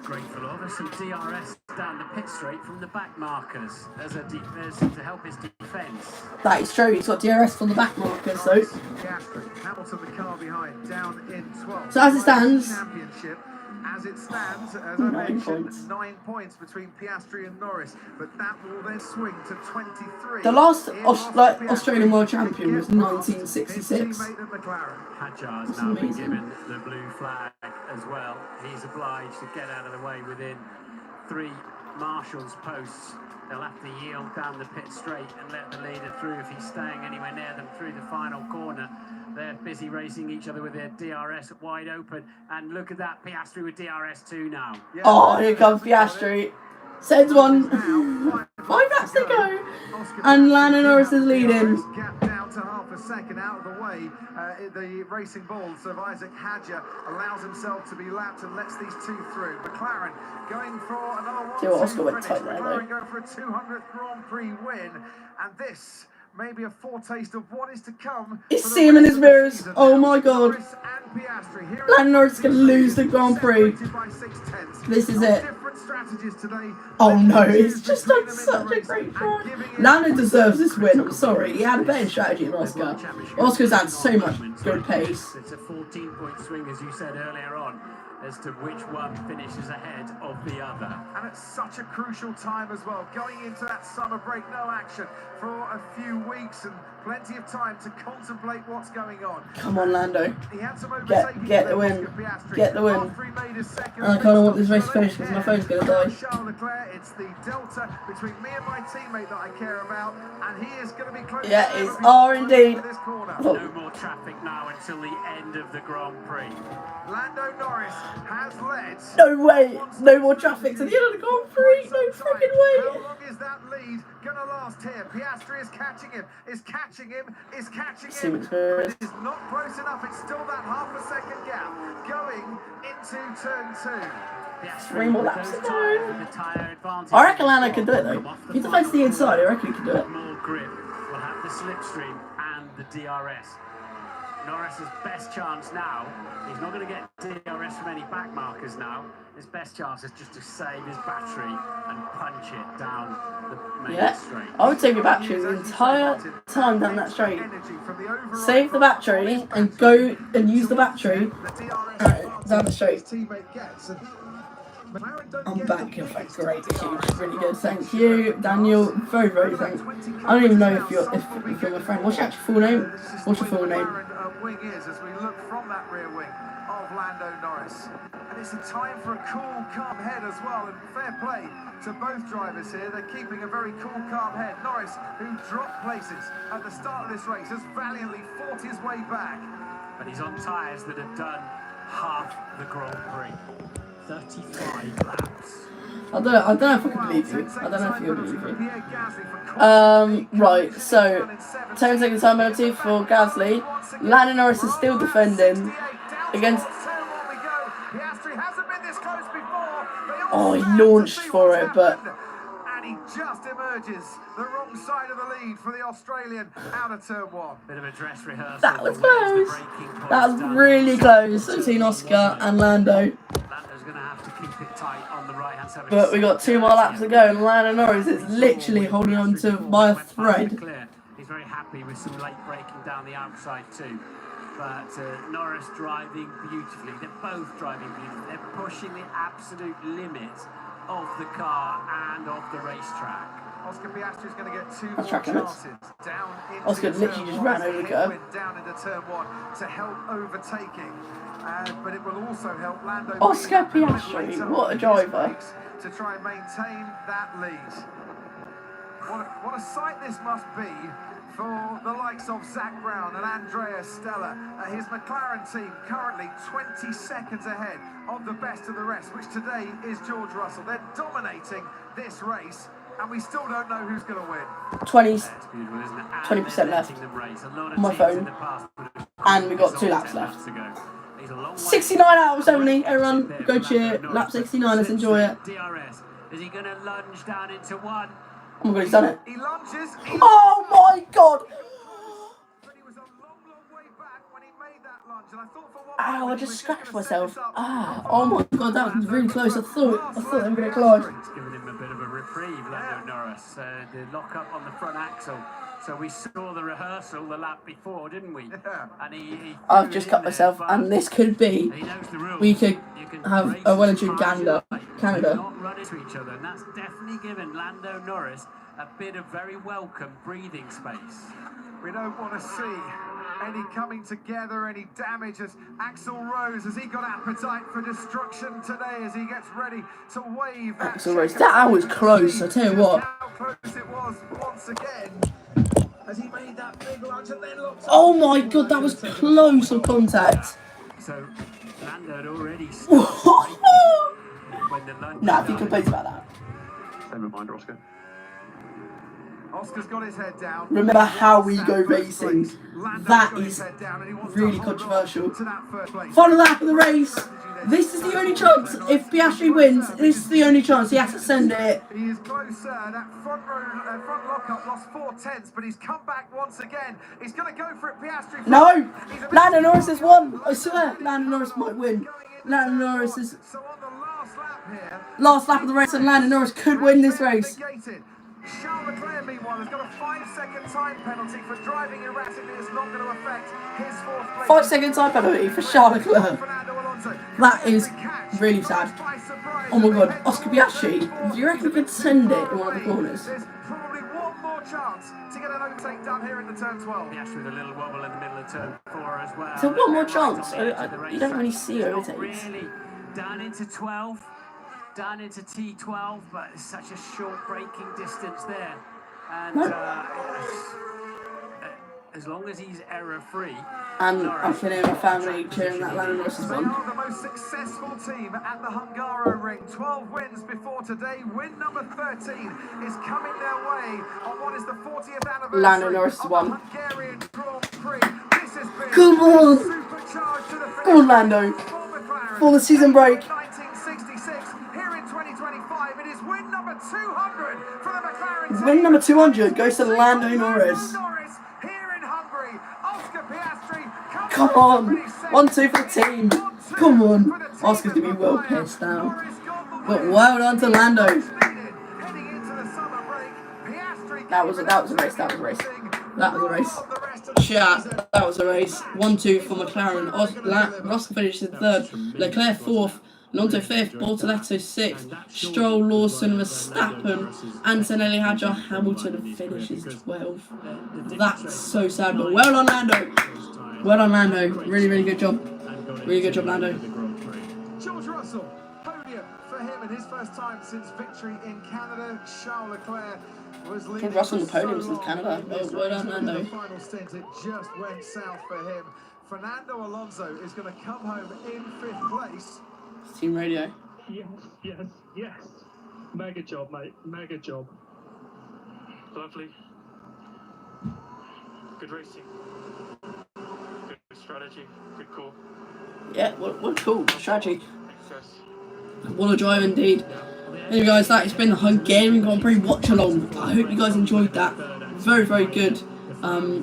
Grateful of some DRS down the pit straight from the back markers as to help his defence. That is true, he's got DRS from the back markers though. Hamilton the car behind, down in 12th. So as it stands, as I mentioned, 9 points between Piastri and Norris, but that will then swing to 23. the last Australian world champion was 1966. Hadjar's now been given the blue flag as well. He's obliged to get out of the way within 3 marshals posts. They'll have to yield down the pit straight and let the leader through if he's staying anywhere near them through the final corner. They're busy racing each other with their DRS wide open. And look at that, Piastri with DRS 2 now. Oh, here comes Piastri. Sends one. 5 laps to go. And Lando Norris is leading. Gap down to half a second out of the way. The Racing Bulls of Isaac Hadjar allows himself to be lapped and lets these 2 through. McLaren going for another 1-2 Oscar went finish. tight there, McLaren going for a 200th Grand Prix win. And this may be a foretaste of what is to come. It's see him in his mirrors. Oh my god. Lando Norris is going to lose the Grand Prix. This is it. Oh no, he's just done such a great drive. Lando deserves this win, I'm sorry. He had a better strategy than Oscar. Oscar's had so much good pace. It's a 14-point swing, as you said earlier on, as to which one finishes ahead of the other. And it's such a crucial time as well, going into that summer break, no action for a few weeks and plenty of time to contemplate what's going on. Come on, Lando. He had some Get the win. Get the win. And I kind of want this race to finish because my phone's going to die. Charles Leclerc, it's the delta between me and my teammate that I care about, and he is going to be close. Yeah, it's R indeed. No more traffic now until the end of the Grand Prix. Lando Norris has led. No way. No more traffic to the end of the Grand Prix. No freaking way. How long is that lead going to last here? Piastri is catching him. Is catching him. Is catching him. It is not close enough. It's still that half a second gap going into turn 2. 3 more laps to go. I reckon Lando can do it though. If he defends the inside, I reckon he can do it. More grip will have the slipstream and the DRS. Norris's best chance now, he's not going to get DRS from any back markers now. His best chance is just to save his battery and punch it down the main straight. I would save your battery the entire time down that straight. Save the battery and go and use the battery down the straight. I'm back, you're great, huge, really good, thank you, Daniel, very, very thank you. I don't even know if you're my friend. What's your actual full name? What's your full name? Wing is as we look from that rear wing of Lando Norris, and it's a time for a cool, calm head as well, and fair play to both drivers here. They're keeping a very cool, calm head. Norris, who dropped places at the start of this race, has valiantly fought his way back. But he's on tyres that have done half the Grand Prix. 35 laps. I don't know if I can believe you. I don't know if you'll believe me. Right, so 10 second time penalty for Gasly. Lando Norris is still defending against. Oh, he launched for it, but. And he just emerges the wrong side of the lead for the Australian out of turn 1. Bit of a dress rehearsal. That was close. That was really close between Oscar and Lando. But we got 2 more laps to go, and Lando Norris is literally holding on to by a thread. He's very happy with some late braking down the outside too. But Norris driving beautifully. They're both driving beautifully. They're pushing the absolute limit of the car and of the racetrack. Oscar Piastri is going to get 2 more chances down into Oscar literally just ran over the curve. Down into turn 1 to help overtaking. But it will also help Lando. Oscar Piastri, what a driver. To try and maintain that lead. What a sight this must be for the likes of Zach Brown and Andrea Stella. His McLaren team currently 20 seconds ahead of the best of the rest, which today is George Russell. They're dominating this race, and we still don't know who's going to win. 20% left on my phone, and we got 2 laps left. 69 hours only, everyone. Go cheer. Lap 69, let's enjoy it. Is he going to lunge down into 1? Oh my god, he's done it. He lunges. Oh my god! Ow, I just scratched myself. Oh my god, that was really close. I thought they were going to collide. It's given him a bit of a reprieve, Lando Norris. The lock up on the front axle. So we saw the rehearsal the lap before, didn't we? And I've just cut myself, and this could be. We could have a well and truly Canada. Not run into each other, and that's definitely given Lando Norris a bit of very welcome breathing space. We don't want to see any coming together, any damage as Axl Rose, has he got appetite for destruction today as he gets ready to wave that Axl Rose, that was close, I tell you what. How close it was once again as he made that big lunge and then looked. Oh my god, that was close on contact. So Lando had already Nothing complains about that. Same reminder, Oscar. Oscar's got his head down. Remember how we go racing. That is really controversial. Final lap of the race. This is the only chance. If Piastri wins, this is the only chance. He has to send it. He is closer. That front lockup lost 4/10, but he's come back once again. He's going to go for it. Piastri. No! Lando Norris has won. I swear, Lando Norris might win. Lando Norris is... So on the last lap here... Last lap of the race, and Lando Norris could win this race. Charles Leclerc, meanwhile, has got a 5-second time penalty for driving erratically. It's not going to affect his 4th place. 5-second time penalty for Charles Leclerc. That is really sad. Oh my god, Oscar Piastri, do you reckon he could send it in one of the corners? There's probably one more chance to get an overtake done here in the turn 12. Piastri with a little wobble in the middle of turn 4 as well. So one more chance. You don't really see overtakes. Really down into 12. Down into T12, but it's such a short braking distance there. And as long as he's error-free... And I can hear my family cheering that Lando Norris has They won. are the most successful team at the Hungaroring. 12 wins before today. Win number 13 is coming their way on what is the 40th anniversary Lando Norris has won. Hungarian Grand Prix. This has been Come on! supercharged to the finish. Come on, Lando. For the season break. 1966. Here in 2025, it is win number 200 for the McLaren team. Win number 200 goes to Lando Norris. Here in Hungary, Oscar Piastri. Come on. 1-2 for the team. Come on. Oscar's going to be well pissed now. But well done to Lando. That was a race. Chat, that was a race. 1-2 for McLaren. Oscar finishes in 3rd. Leclerc 4th. Alonso 5th, Bortoletto 6th, Stroll, Lawson, Verstappen, Antonelli, Hadjar, Hamilton finishes 12th. That's so sad, but well done, Lando. Well done, Lando. Really, really good job. Really good job, Lando. George Russell, podium for him in his first time since victory in Canada. Charles Leclerc was leading. George Russell on the podium since Canada. Well done, Lando. The final stint, it just went south for him. Fernando Alonso is going to come home in 5th place. Team radio. Yes. Mega job, mate. Mega job. Lovely. Good racing. Good strategy. Good call. Yeah, what a cool strategy. What a drive indeed. Anyway guys, that has been the Hungarian Grand Prix watch-along. I hope you guys enjoyed that. Very, very good.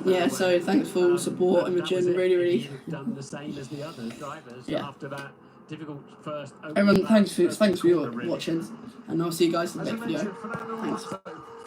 Yeah, so thanks for all the support, Imogen. Really done the same as the other drivers after that difficult first. Everyone, thanks for your watching, and I'll see you guys in the next video. Thanks.